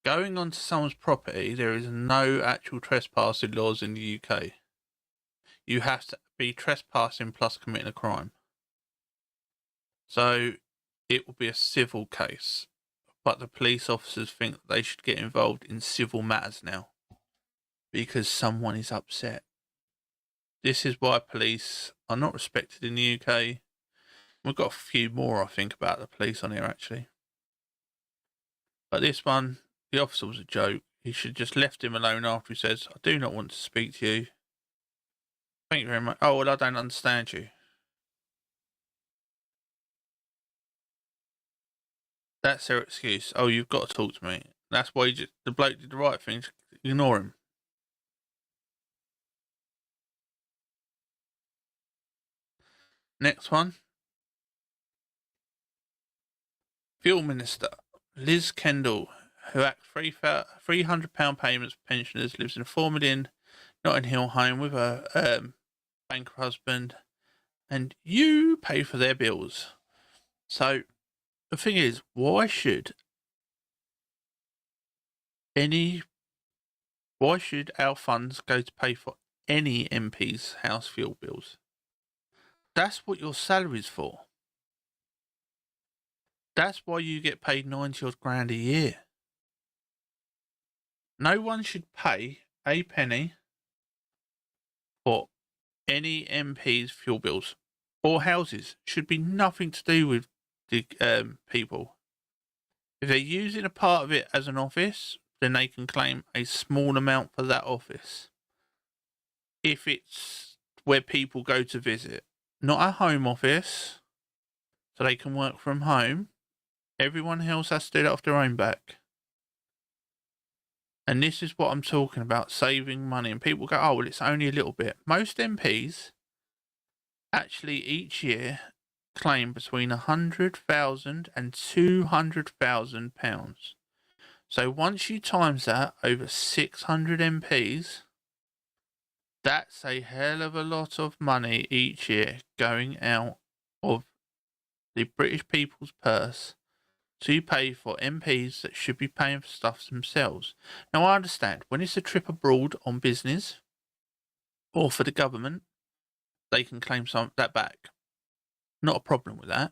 Going onto someone's property, there is no actual trespassing laws in the UK. You have to be trespassing plus committing a crime. So it will be a civil case. But the police officers think that they should get involved in civil matters now because someone is upset. This is why police are not respected in the UK. We've got a few more, I think, about the police on here, actually. But this one, the officer was a joke. He should have just left him alone after he says, I do not want to speak to you. Thank you very much. Oh, well, I don't understand you. That's their excuse. Oh, you've got to talk to me. That's why the bloke did the right thing. Ignore him. Next one. Fuel Minister Liz Kendall, who acts £300 payments for pensioners, lives in a £4 million Notting Hill home with her banker husband, and you pay for their bills. So the thing is, why should our funds go to pay for any MP's house fuel bills? That's what your salary's for. That's why you get paid 90 odd grand a year. No one should pay a penny for any MP's fuel bills or houses. Should be nothing to do with the people. If they're using a part of it as an office, then they can claim a small amount for that office. If it's where people go to visit, not a home office, so they can work from home. Everyone else has to do that off their own back. And this is what I'm talking about, saving money. And people go, oh, well, it's only a little bit. Most MPs actually each year claim between £100,000 and £200,000. So once you times that over 600 MPs, that's a hell of a lot of money each year going out of the British people's purse to pay for MPs that should be paying for stuff themselves. Now, I understand when it's a trip abroad on business or for the government, they can claim some that back. Not a problem with that.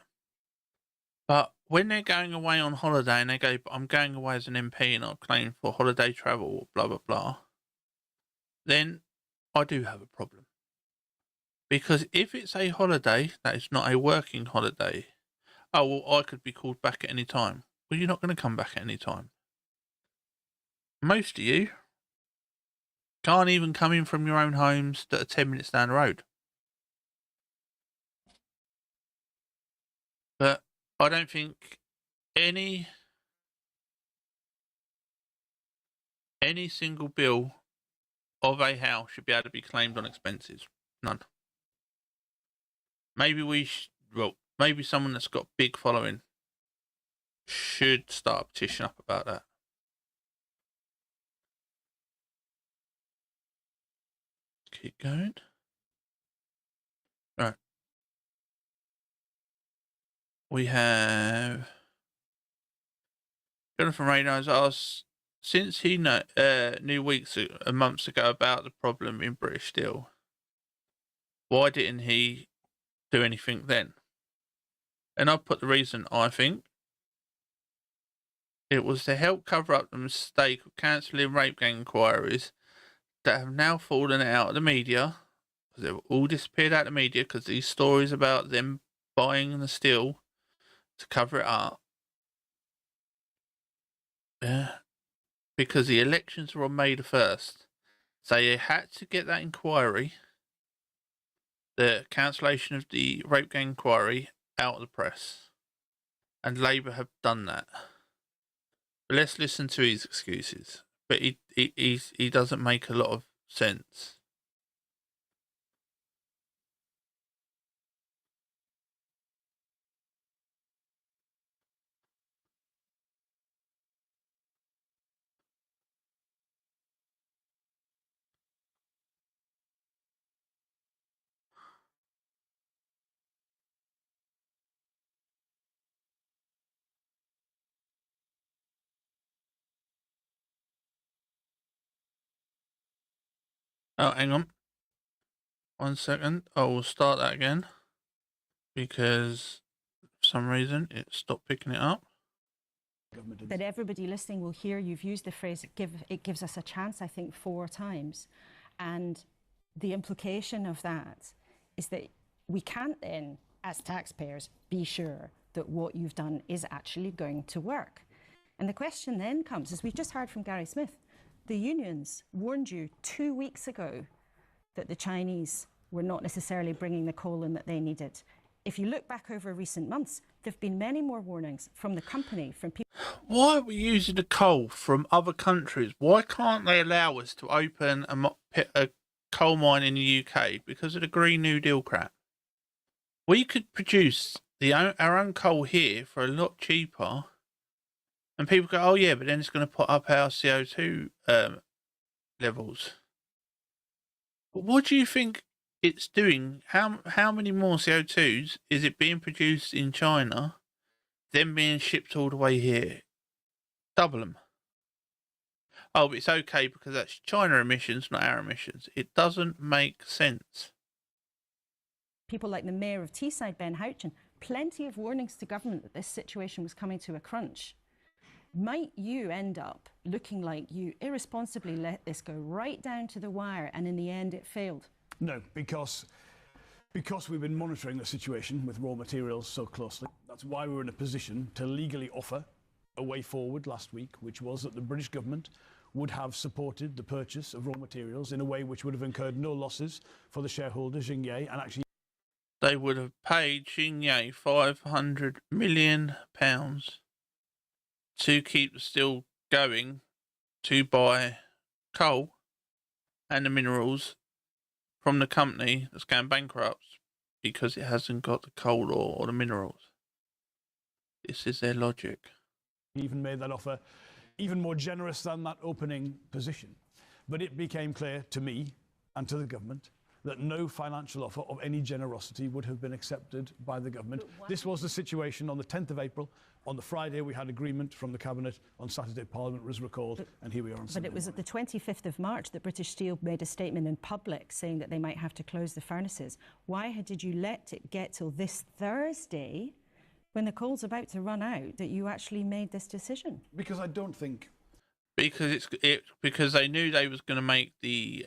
But when they're going away on holiday and they go, I'm going away as an MP and I'll claim for holiday travel or blah, blah, blah, then I do have a problem. Because if it's a holiday that is not a working holiday, oh, well, I could be called back at any time. Well, you're not going to come back at any time. Most of you can't even come in from your own homes that are 10 minutes down the road. But I don't think any single bill of a house should be able to be claimed on expenses. None. Maybe maybe someone that's got big following should start a petition up about that. Keep going. Right. We have Jonathan Reynolds asked, since he knew weeks and months ago about the problem in British Steel, why didn't he do anything then? And I'll put the reason, I think. It was to help cover up the mistake of cancelling rape gang inquiries that have now fallen out of the media, because they've all disappeared out of the media because these stories about them buying the steel to cover it up. Yeah. Because the elections were on May the 1st. So they had to get that inquiry, the cancellation of the rape gang inquiry, out of the press. And Labour have done that. But let's listen to his excuses. But he doesn't make a lot of sense. Oh, hang on. 1 second. I will start that again. Because for some reason it stopped picking it up. That everybody listening will hear you've used the phrase, it gives us a chance, I think, 4 times. And the implication of that is that we can't then, as taxpayers, be sure that what you've done is actually going to work. And the question then comes, as we've just heard from Gary Smith, the unions warned you 2 weeks ago that the Chinese were not necessarily bringing the coal in that they needed. If you look back over recent months, there have been many more warnings from the company, from people. Why are we using the coal from other countries? Why can't they allow us to open a coal mine in the UK because of the Green New Deal crap? We could produce our own coal here for a lot cheaper, and people go, "Oh yeah, but then it's going to put up our CO2 levels." But what do you think it's doing? How many more CO2s is it being produced in China, then being shipped all the way here? Double them. Oh, but it's okay because that's China emissions, not our emissions. It doesn't make sense. People like the Mayor of Teesside, Ben Houchin, plenty of warnings to government that this situation was coming to a crunch. Might you end up looking like you irresponsibly let this go right down to the wire and in the end it failed? No, because we've been monitoring the situation with raw materials so closely. That's why we were in a position to legally offer a way forward last week, which was that the British government would have supported the purchase of raw materials in a way which would have incurred no losses for the shareholder, Xingye, and actually they would have paid Xingye £500 million to keep the steel going, to buy coal and the minerals from the company that's going bankrupt because it hasn't got the coal or the minerals. This is their logic. even made that offer even more generous than that opening position. But it became clear to me and to the government that no financial offer of any generosity would have been accepted by the government. This was the situation on the 10th of April. On the Friday, we had agreement from the Cabinet. On Saturday, Parliament was recalled, and here we are on Sunday. But it was at the 25th of March that British Steel made a statement in public saying that they might have to close the furnaces. Why did you let it get till this Thursday, when the coal's about to run out, that you actually made this decision? Because I don't think... Because they knew they was going to make the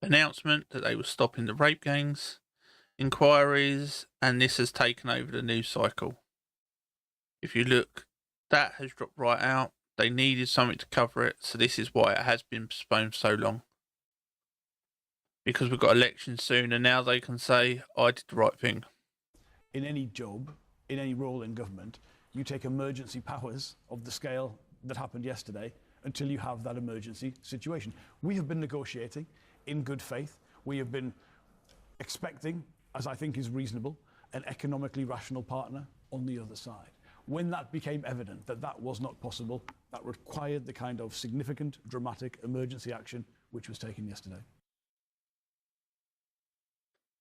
announcement that they were stopping the rape gangs inquiries, and this has taken over the news cycle. If you look, that has dropped right out. They needed something to cover it, so this is why it has been postponed so long. Because we've got elections soon, and now they can say, I did the right thing. In any job, in any role in government, you take emergency powers of the scale that happened yesterday until you have that emergency situation. We have been negotiating in good faith. We have been expecting, as I think is reasonable, an economically rational partner on the other side. When that became evident that that was not possible, that required the kind of significant, dramatic emergency action which was taken yesterday.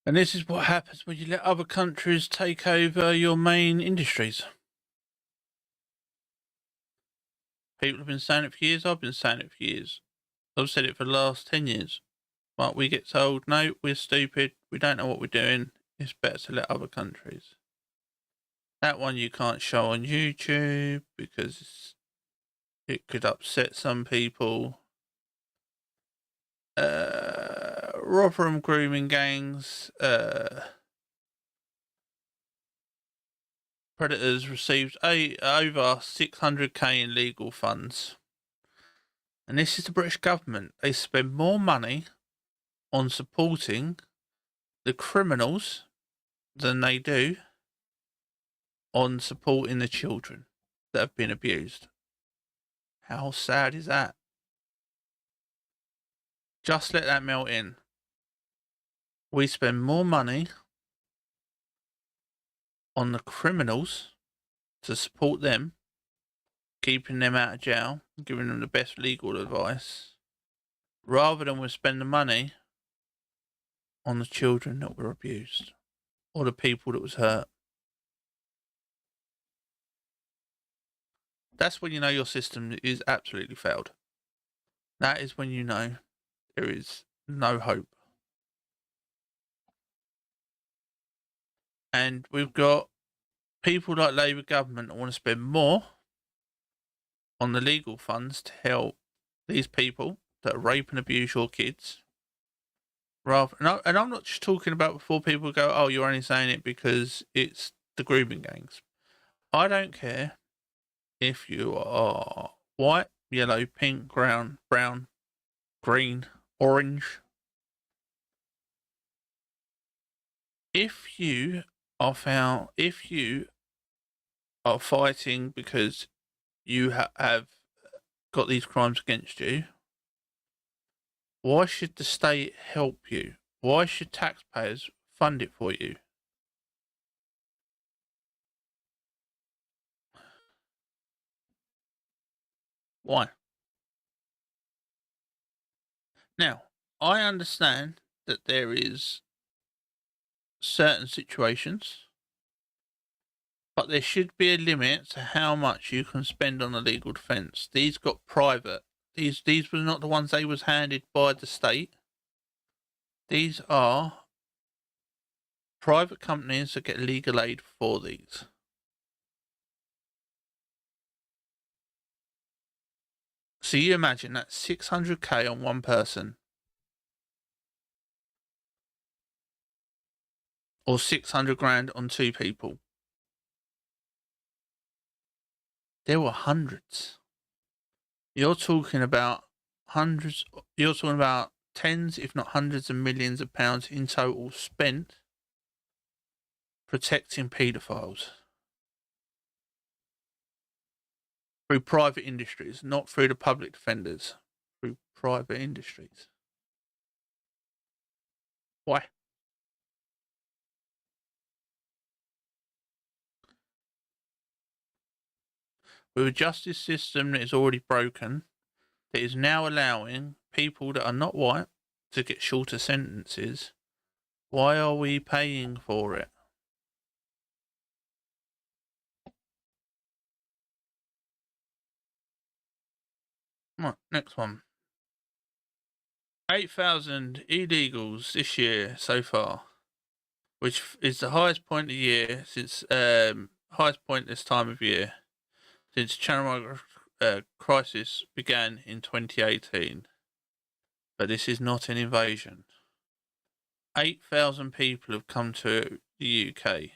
And this is what happens when you let other countries take over your main industries. People have been saying it for years. I've been saying it for years. I've said it for the last 10 years. But we get told, no, we're stupid. We don't know what we're doing. It's better to let other countries. That one you can't show on YouTube because it could upset some people. Rotherham grooming gangs, predators received over 600k in legal funds. And this is the British government. They spend more money on supporting the criminals than they do on supporting the children that have been abused. How sad is that? Just let that melt in. We spend more money on the criminals to support them, keeping them out of jail, giving them the best legal advice, rather than we spend the money on the children that were abused or the people that was hurt. That's when you know your system is absolutely failed. That is when you know there is no hope. And we've got people like Labour government that want to spend more on the legal funds to help these people that rape and abuse your kids. And I'm not just talking about before people go, oh, you're only saying it because it's the grooming gangs. I don't care if you are white, yellow, pink, brown, green, orange. If you are fighting because you have got these crimes against you, why should the state help you? Why should taxpayers fund it for you? Why? Now, I understand that there is certain situations, but there should be a limit to how much you can spend on a legal defence. These got private. These were not the ones they was handed by the state. These are private companies that get legal aid for these. So you imagine that's 600k on one person. Or 600 grand on two people. There were hundreds. You're talking about hundreds, you're talking about tens, if not hundreds of millions of pounds in total spent protecting paedophiles. Through private industries, not through the public defenders, through private industries. Why? With a justice system that is already broken, that is now allowing people that are not white to get shorter sentences, why are we paying for it? Right, next one. 8,000 illegals this year so far, which is the highest point of the year since highest point this time of year since Channel crisis began in 2018. But this is not an invasion. 8,000 people have come to the UK,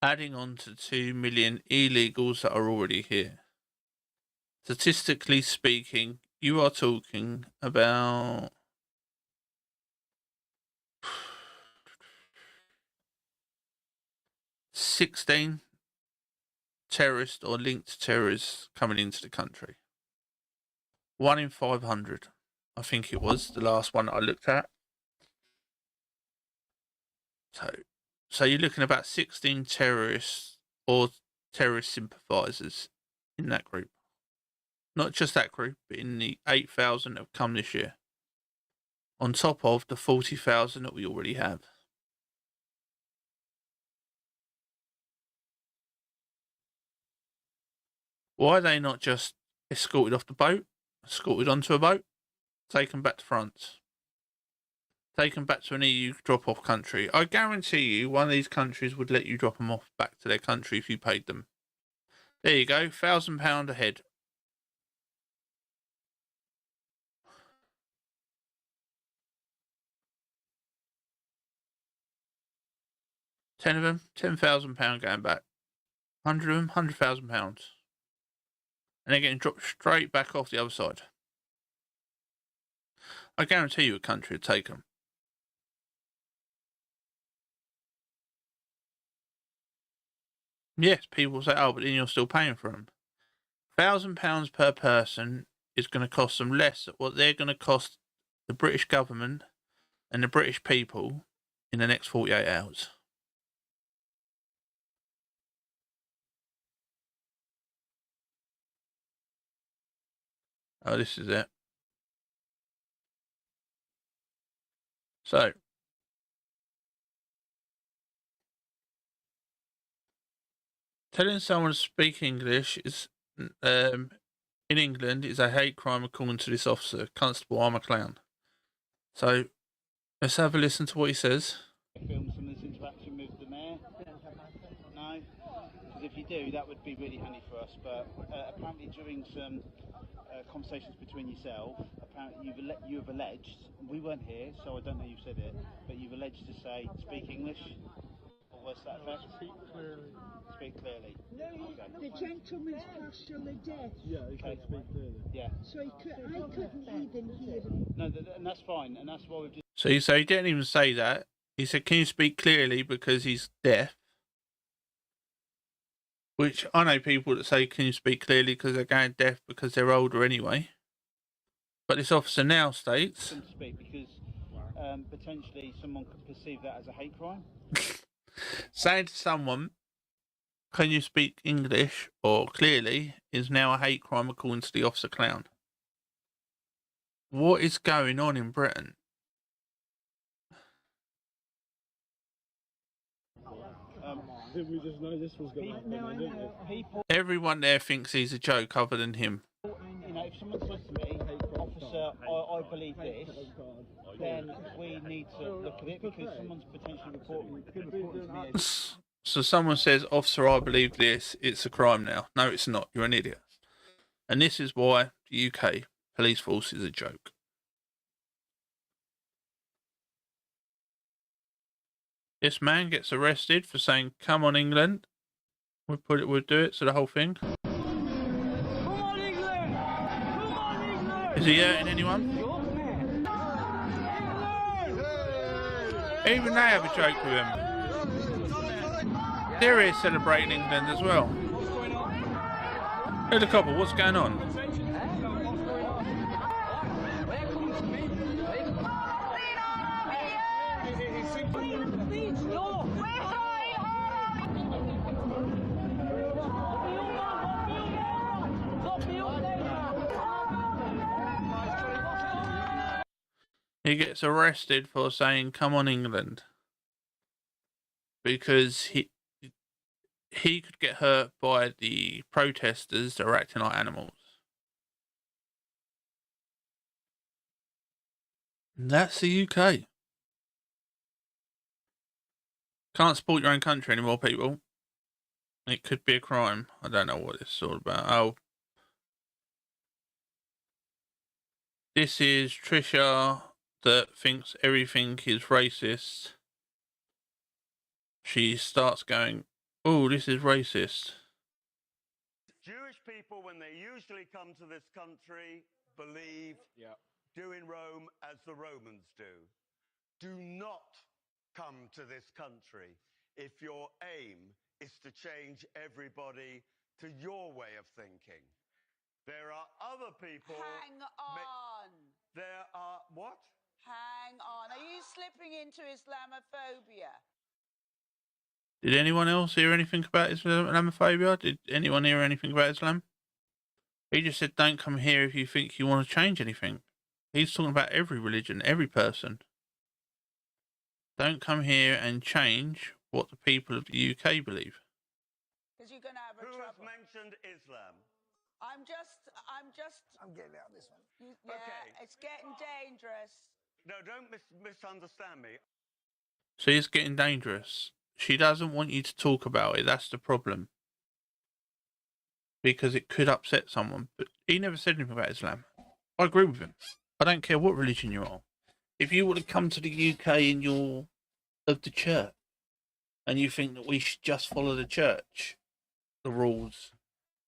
adding on to 2 million illegals that are already here. Statistically speaking, you are talking about 16 terrorists or linked terrorists coming into the country. 1 in 500, I think it was the last one I looked at. So you're looking at about 16 terrorists or terrorist sympathisers in that group. Not just that group, but in the 8,000 that have come this year. On top of the 40,000 that we already have. Why are they not just escorted off the boat, escorted onto a boat, taken back to France? Taken back to an EU drop-off country. I guarantee you one of these countries would let you drop them off back to their country if you paid them. There you go, £1,000 a head. 10 of them, £10,000 going back. 100 of them, £100,000. And they're getting dropped straight back off the other side. I guarantee you a country would take them. Yes, people say, oh, but then you're still paying for them. £1,000 per person is going to cost them less than what they're going to cost the British government and the British people in the next 48 hours. Oh, this is it. So, telling someone to speak English is, in England, is a hate crime according to this officer. Constable, I'm a clown. So, let's have a listen to what he says. Film some of this interaction with the mayor? No? Because if you do, that would be really handy for us. But apparently during some conversations between yourself, apparently you have alleged, we weren't here, so I don't know you've said it, but you've alleged to say, speak English? Or what's that effect? Speak clearly. Speak clearly. No, okay. the gentleman's partially deaf. Yeah, he can speak clearly. Yeah. So I couldn't even hear him. No, and that's fine, and that's why we've just... So he didn't even say that. He said, can you speak clearly because he's deaf? Which I know people that say, can you speak clearly because they're going deaf because they're older anyway. But this officer now states... to speak because potentially someone could perceive that as a hate crime. Saying to someone, can you speak English or clearly, is now a hate crime according to the officer clown. What is going on in Britain? Didn't we just know this was going to happen, didn't we? People, Everyone there thinks he's a joke other than him. you know, if someone says to me, officer, I believe this, then we need to look at it because someone's potentially reporting to me. So someone says, officer, I believe this, it's a crime now. No, it's not. You're an idiot. And this is why the UK police force is a joke. This man gets arrested for saying, come on, England. We'll do it, so the whole thing. Come on, England! Come on, England! Is he hurting anyone? Even they have a joke with him. They're here celebrating England as well. Hey, the couple, what's going on? He gets arrested for saying, come on, England. Because he could get hurt by the protesters that are acting like animals. And that's the UK. Can't support your own country anymore, people. It could be a crime. I don't know what this is all about. Oh. This is Trisha that thinks everything is racist. She starts going, oh, this is racist. Jewish people, when they usually come to this country, believe, do in Rome as the Romans do. Do not come to this country if your aim is to change everybody to your way of thinking. There are other people... Hang on. There are... What? Hang on. Are you slipping into Islamophobia? Did anyone else hear anything about Islamophobia? Did anyone hear anything about Islam? He just said, don't come here if you think you want to change anything. He's talking about every religion, every person. Don't come here and change what the people of the UK believe. Because you're going to have a trouble. Who has mentioned Islam? I'm getting out of this one. Yeah, okay. It's getting dangerous. No, don't misunderstand me. See, it's getting dangerous. She doesn't want you to talk about it. That's the problem. Because it could upset someone. But he never said anything about Islam. I agree with him. I don't care what religion you are. If you would have come to the UK and you're of the church and you think that we should just follow the church, the rules,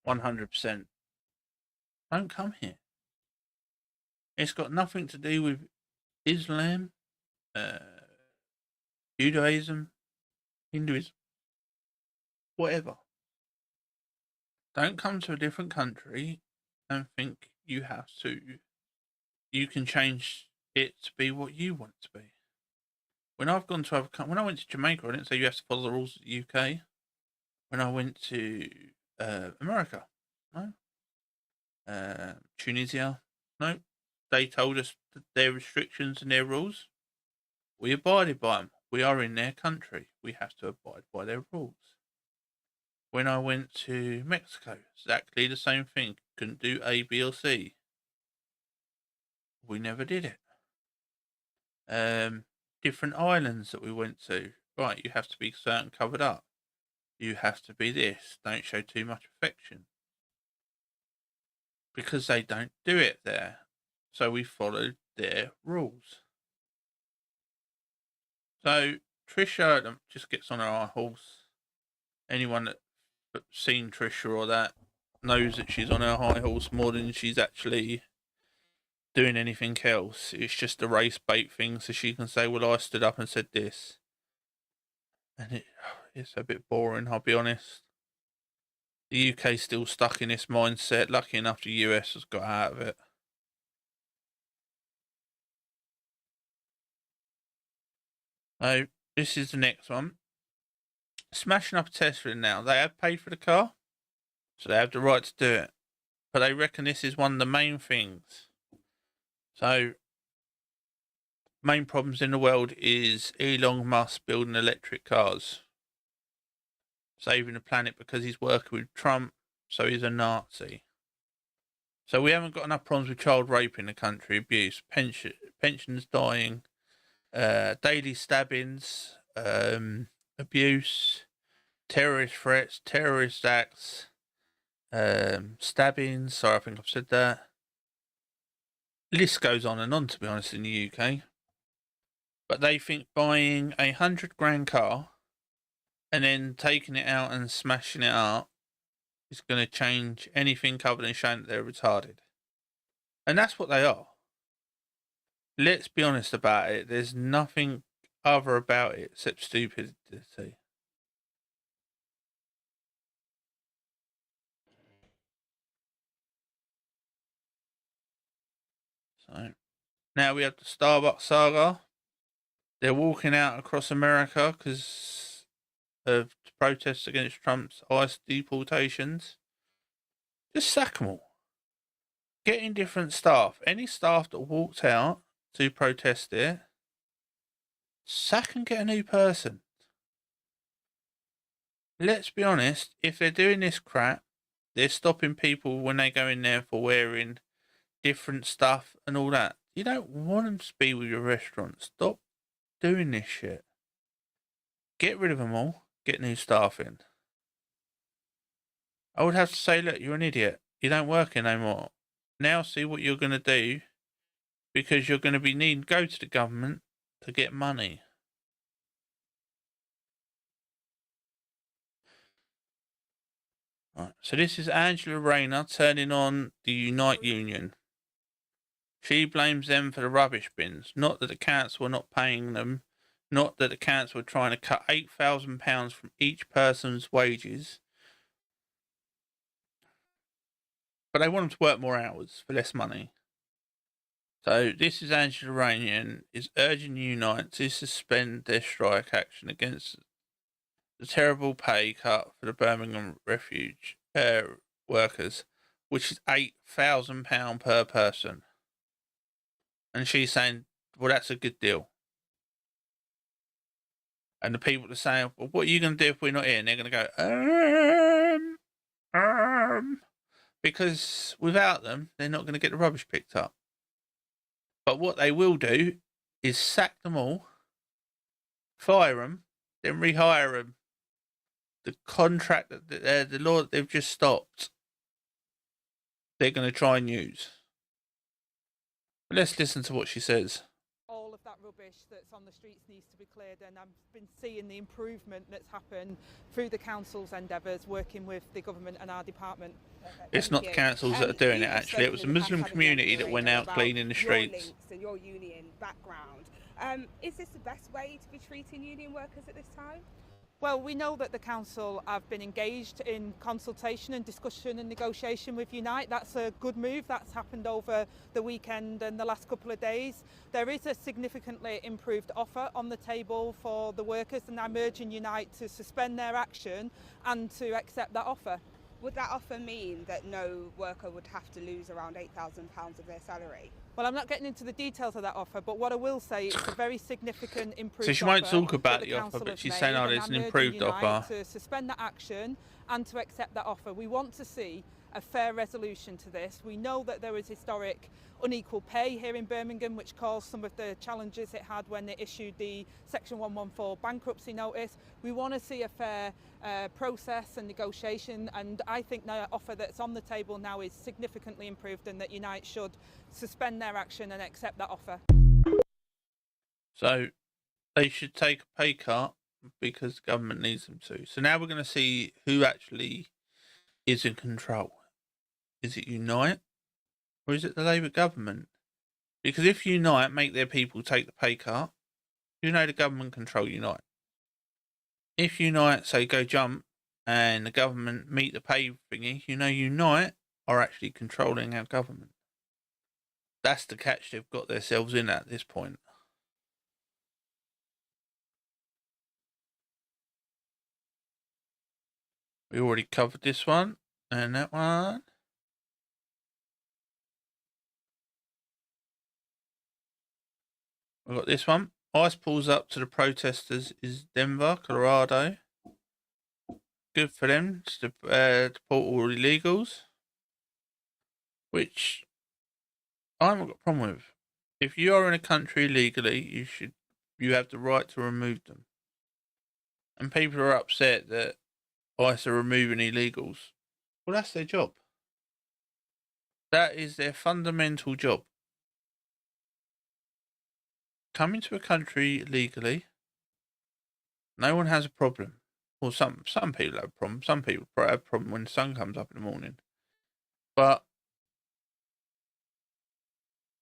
100%, don't come here. It's got nothing to do with Islam, Judaism, Hinduism, whatever. Don't come to a different country and think you can change it to be what you want it to be. When I've gone to when I went to Jamaica, I didn't say you have to follow the rules of the UK. When I went to America, no. Tunisia, no. They told us that their restrictions and their rules. We abided by them. We are in their country. We have to abide by their rules. When I went to Mexico, exactly the same thing. Couldn't do A, B, or C. We never did it. Different islands that we went to. Right, you have to be certain covered up. You have to be this. Don't show too much affection. Because they don't do it there. So we followed their rules. So Trisha just gets on her high horse. Anyone that's seen Trisha or that knows that she's on her high horse more than she's actually doing anything else. It's just a race bait thing so she can say, well, I stood up and said this. And it's a bit boring, I'll be honest. The UK's still stuck in this mindset. Lucky enough the US has got out of it. So this is the next one. Smashing up a Tesla now. They have paid for the car, so they have the right to do it. But they reckon this is one of the main things. So, main problems in the world is Elon Musk building electric cars. Saving the planet because he's working with Trump, so he's a Nazi. So we haven't got enough problems with child rape in the country, abuse, pensions dying, daily stabbings, abuse, terrorist threats, terrorist acts, stabbings. Sorry, I think I've said that. List goes on, to be honest, in the UK. But they think buying a $100,000 car and then taking it out and smashing it up is going to change anything other than showing that they're retarded. And that's what they are. Let's be honest about it. There's nothing other about it except stupidity. So, now we have the Starbucks saga. They're walking out across America because of protests against Trump's ICE deportations. Just sack them all. Get in different staff. Any staff that walked out to protest it, sack and get a new person. Let's be honest, if they're doing this crap, they're stopping people when they go in there for wearing different stuff and all that. You don't want them to be with your restaurant. Stop doing this shit. Get rid of them all. Get new staff in. I would have to say, look, you're an idiot. You don't work here no more. Now see what you're going to do, because you're going to be needing to go to the government to get money. Right, so this is Angela Rayner turning on the Unite Union. She blames them for the rubbish bins, not that the council were not paying them, not that the council were trying to cut £8,000 from each person's wages. But they want them to work more hours for less money. So this is Angela Rayner is urging Unite to suspend their strike action against the terrible pay cut for the Birmingham refuge workers, which is £8,000 per person. And she's saying, well, that's a good deal. And the people are saying, well, what are you going to do if we're not here? And they're going to go, because without them, they're not going to get the rubbish picked up. But what they will do is sack them all, fire them, then rehire them. The contract that the law that they've just stopped, they're going to try and use. But let's listen to what she says. All of that rubbish that's on the streets needs to be cleared, and I've been seeing the improvement that's happened through the council's endeavours working with the government and our department. It's not the councils that are doing it, actually. It was the Muslim community that went out cleaning the streets. Your links and your union background. Is this the best way to be treating union workers at this time? Well, we know that the council have been engaged in consultation and discussion and negotiation with Unite. That's a good move. That's happened over the weekend and the last couple of days. There is a significantly improved offer on the table for the workers, and I'm urging Unite to suspend their action and to accept that offer. Would that offer mean that no worker would have to lose around £8,000 of their salary? Well, I'm not getting into the details of that offer, but what I will say is a very significant improved So she offer might talk about that the offer, council but have she's made, saying, oh, and there's I'm an urging improved Unite offer. to suspend that action and to accept that offer. We want to see a fair resolution to this. We know that there was historic unequal pay here in Birmingham, which caused some of the challenges it had when it issued the Section 114 bankruptcy notice. We want to see a fair process and negotiation, and I think the offer that's on the table now is significantly improved, and that Unite should suspend their action and accept that offer. So they should take a pay cut because the government needs them to. So now we're going to see who actually is in control. Is it Unite or is it the Labour government? Because if Unite make their people take the pay cut, you know the government control Unite. If Unite say go jump and the government meet the pay thingy, you know Unite are actually controlling our government. That's the catch they've got themselves in at this point. We already covered this one and that one. We've got this one. ICE pulls up to the protesters is Denver, Colorado. Good for them to deport all illegals. Which I haven't got a problem with. If you are in a country illegally, you have the right to remove them. And people are upset that ICE are removing illegals. Well, that's their job. That is their fundamental job. Coming to a country legally, no one has a problem. Well, some people have a problem. Some people have a problem when the sun comes up in the morning. But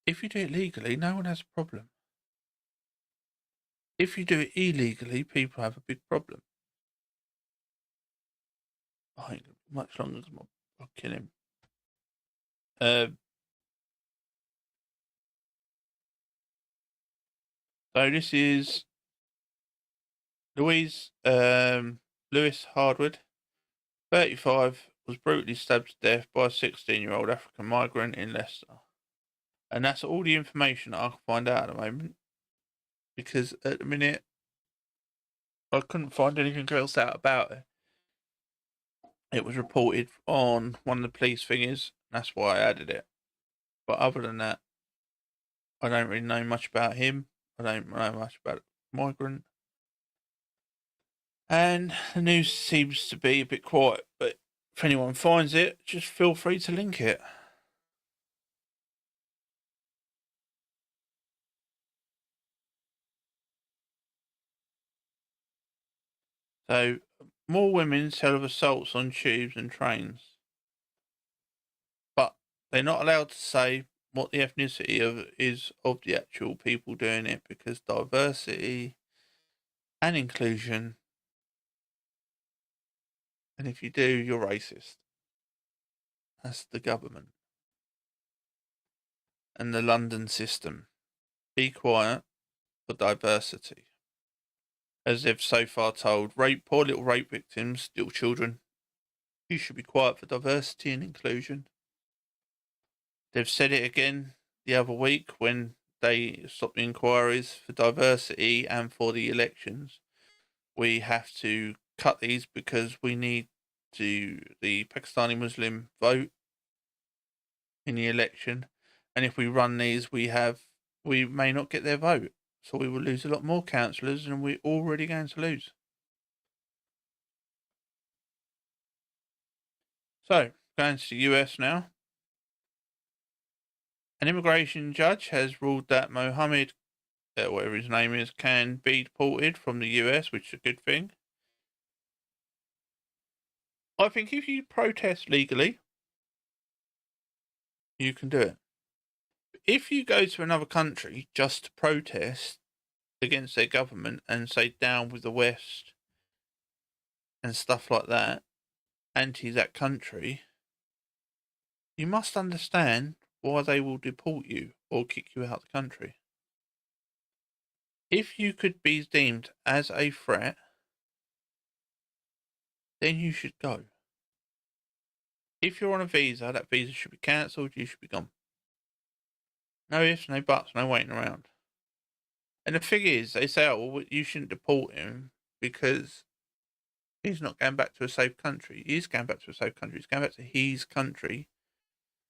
if you do it legally, no one has a problem. If you do it illegally, people have a big problem. I ain't much longer because I'll kill him. So this is Lewis Hardwood, 35, was brutally stabbed to death by a 16-year-old African migrant in Leicester. And that's all the information I can find out at the moment. Because at the minute, I couldn't find anything else out about it. It was reported on one of the police thingies, that's why I added it. But other than that, I don't really know much about him. I don't know much about migrant. And the news seems to be a bit quiet, but if anyone finds it, just feel free to link it. So, more women tell of assaults on tubes and trains. But they're not allowed to say what the ethnicity is of the actual people doing it, because diversity and inclusion, and if you do, you're racist. That's the government and the London system. Be quiet for diversity. As they've so far told poor little rape victims, still children, you should be quiet for diversity and inclusion. They've said it again the other week when they stopped the inquiries for diversity and for the elections. We have to cut these because we need the Pakistani Muslim vote in the election. And if we run these, we may not get their vote. So we will lose a lot more councillors than we're already going to lose. So, going to the US now. An immigration judge has ruled that Mohammed whatever his name is, can be deported from the US, which is a good thing. I think if you protest legally, you can do it. If you go to another country just to protest against their government and say down with the West and stuff like that, anti that country, you must understand why they will deport you or kick you out of the country. If you could be deemed as a threat, then you should go. If you're on a visa, that visa should be cancelled, you should be gone. No ifs, no buts, no waiting around. And the thing is, they say, oh, well, you shouldn't deport him because he's not going back to a safe country. He is going back to a safe country. He's going back to his country.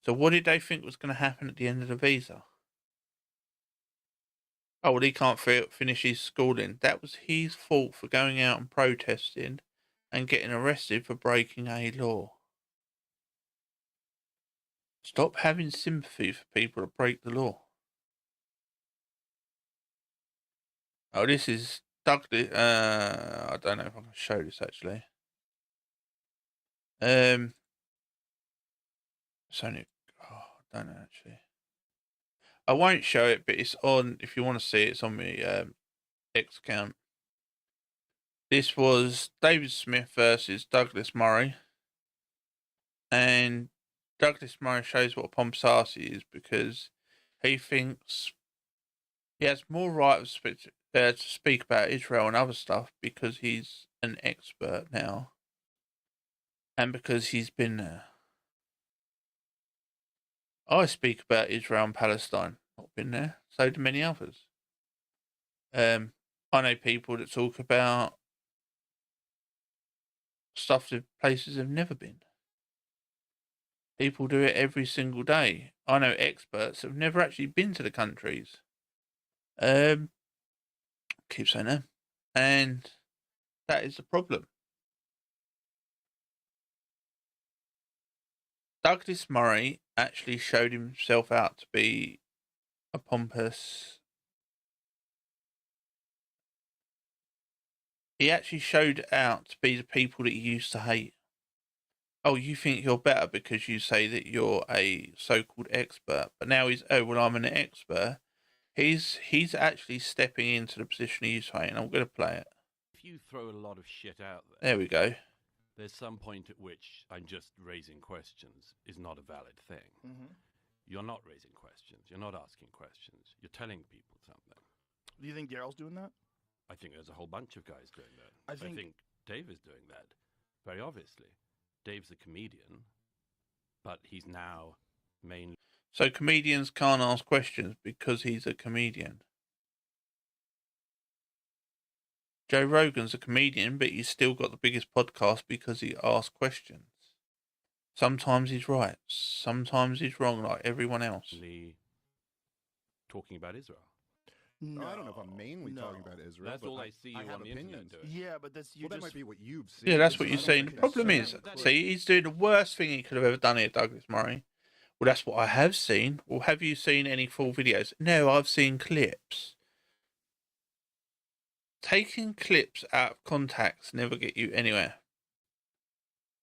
So what did they think was going to happen at the end of the visa? Oh, well, he can't finish his schooling. That was his fault for going out and protesting and getting arrested for breaking a law. Stop having sympathy for people that break the law. Oh, this is Douglas. I don't know if I can show this actually. It's only. Oh, I don't know actually. I won't show it, but it's on. If you want to see it, it's on my X account. This was David Smith versus Douglas Murray, and Douglas Murray shows what a pompous is because he thinks he has more right to speak about Israel and other stuff because he's an expert now and because he's been there. I speak about Israel and Palestine, not been there. So do many others. I know people that talk about stuff that places have never been. People do it every single day. I know experts have never actually been to the countries. Keep saying that. And that is the problem. Douglas Murray actually showed himself out to be a pompous. He actually showed out to be the people that he used to hate. Oh, you think you're better because you say that you're a so-called expert, but now he's, oh, well, I'm an expert. He's actually stepping into the position he used to hate, and I'm going to play it. If you throw a lot of shit out there we go. There's some point at which I'm just raising questions is not a valid thing. Mm-hmm. You're not raising questions. You're not asking questions. You're telling people something. Do you think Daryl's doing that? I think there's a whole bunch of guys doing that. I think Dave is doing that, very obviously. Dave's a comedian, but he's now mainly... So comedians can't ask questions because he's a comedian. Joe Rogan's a comedian, but he's still got the biggest podcast because he asks questions. Sometimes he's right, sometimes he's wrong, like everyone else. Talking about Israel. No, I don't know if I'm mainly talking about Israel. That's all I see you on the opinions. internet doing. Yeah, but that's that might be what you've seen. Yeah, that's what you're saying. The problem is, see, he's doing the worst thing he could have ever done here, Douglas Murray. Well, that's what I have seen. Well, have you seen any full videos? No, I've seen clips. Taking clips out of context never get you anywhere.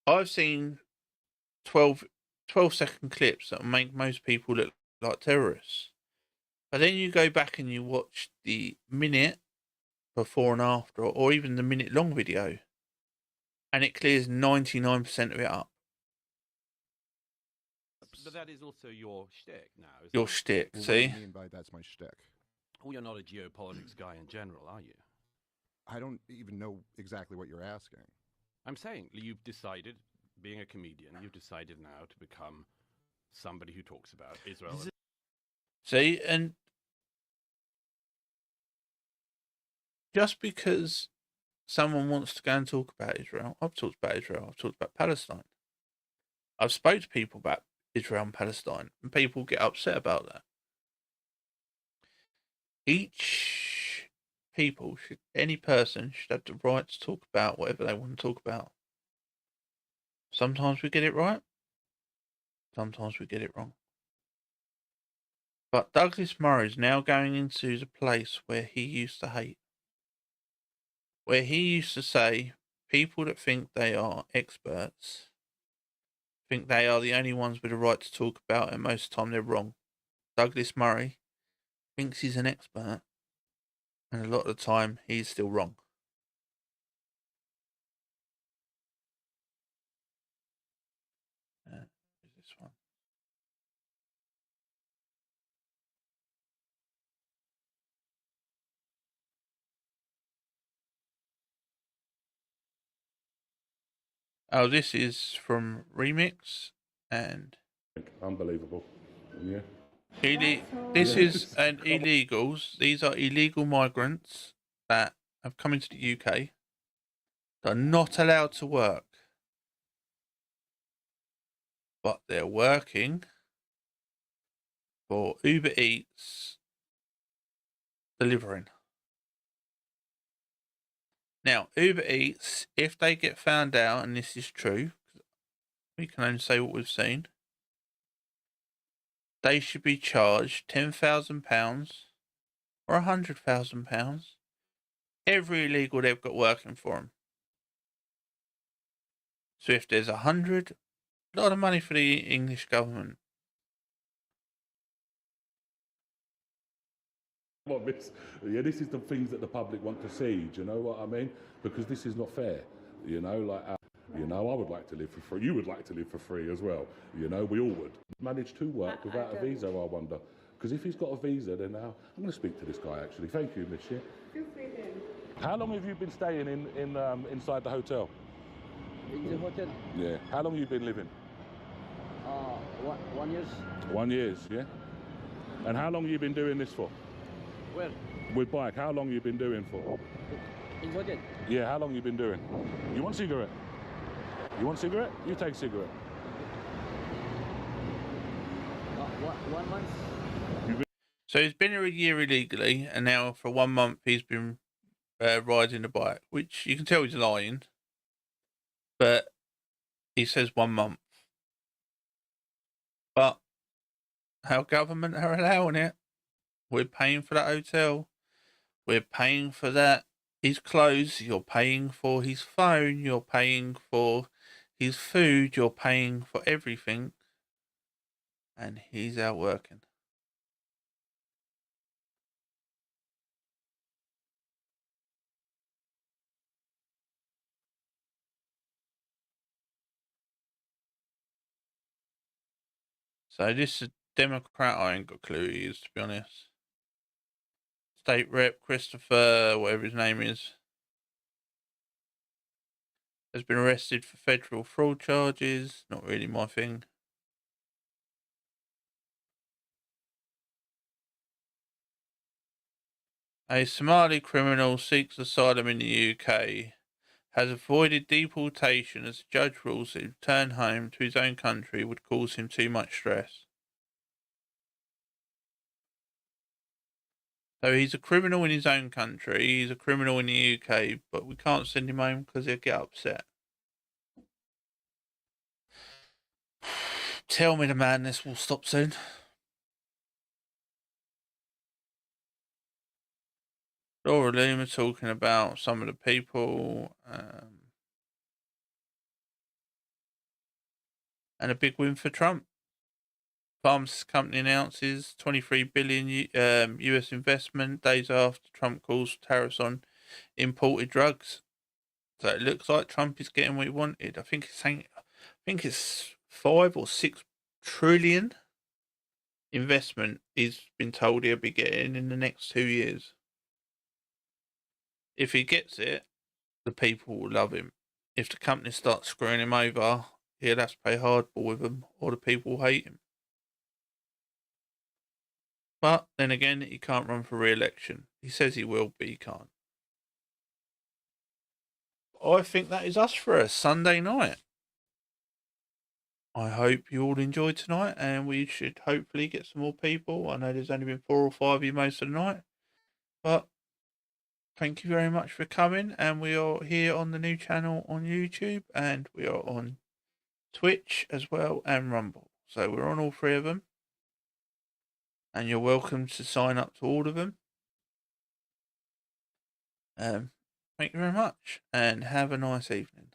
I've seen 12-second clips that make most people look like terrorists. But then you go back and you watch the minute before and after, or even the minute long video, and it clears 99% of it up. But that is also your shtick now. Your shtick, Well, see? What do you mean by that's my shtick? Well, you're not a geopolitics guy in general, are you? I don't even know exactly what you're asking. I'm saying you've decided, being a comedian, you've decided now to become somebody who talks about Israel. See, and just because someone wants to go and talk about Israel, I've talked about Israel, I've talked about Palestine. I've spoke to people about Israel and Palestine, and people get upset about that. Any person should have the right to talk about whatever they want to talk about. Sometimes we get it right, sometimes we get it wrong. But Douglas Murray's now going into the place where he used to hate. Where he used to say, people that think they are experts think they are the only ones with the right to talk about it, and most of the time they're wrong. Douglas Murray thinks he's an expert, and a lot of the time he's still wrong. Is this one? Oh, this is from Remix, and unbelievable. Yeah. This is an illegals. These are illegal migrants that have come into the UK. They're not allowed to work, but they're working for Uber Eats delivering. Now, Uber Eats, if they get found out, and this is true, we can only say what we've seen, they should be charged £10,000 or £100,000 every illegal they've got working for them. So if there's 100, a lot of money for the English government. What this? Yeah, this is the things that the public want to see. Do you know what I mean? Because this is not fair. You know, like, I would like to live for free. You would like to live for free as well. You know, we all would. Manage to work without a visa, I wonder. Because if he's got a visa, then now I'm going to speak to this guy. Actually, thank you, Miss. Yeah. Feel free then. How long have you been staying inside the hotel? In the hotel? Yeah. How long have you been living? 1 year. 1 year, yeah. And how long have you been doing this for? Where? With bike, how long have you been doing for? In hotel? Yeah, how long have you been doing? You want cigarette? You want cigarette? You take cigarette. 1 month. So he's been here a year illegally, and now for 1 month he's been riding a bike, which you can tell he's lying. But he says 1 month. But our government are allowing it. We're paying for that hotel. We're paying for that. His clothes. You're paying for his phone. You're paying for his food. You're paying for everything. And he's out working. So this is Democrat. I ain't got a clue who he is, to be honest. State Rep Christopher, whatever his name is, has been arrested for federal fraud charges. Not really my thing. A Somali criminal seeks asylum in the UK, has avoided deportation as the judge rules that return home to his own country would cause him too much stress. So he's a criminal in his own country, he's a criminal in the UK, but we can't send him home because he'll get upset. Tell me the madness will stop soon. Laura Loomer talking about some of the people, and a big win for Trump. Pharmacist company announces $23 billion US investment days after Trump calls tariffs on imported drugs. So it looks like Trump is getting what he wanted. I think it's 5 or 6 trillion investment he's been told he'll be getting in the next 2 years. If he gets it, the people will love him. If the company starts screwing him over, he'll have to play hardball with them, or the people will hate him. But then again, he can't run for re-election. He says he will, but he can't. I think that is us for a Sunday night. I hope you all enjoyed tonight, and we should hopefully get some more people. I know there's only been 4 or 5 of you most of the night, but thank you very much for coming. And we are here on the new channel on YouTube, and we are on Twitch as well, and Rumble. So we're on all 3 of them. and you're welcome to sign up to all of them. Thank you very much, and have a nice evening.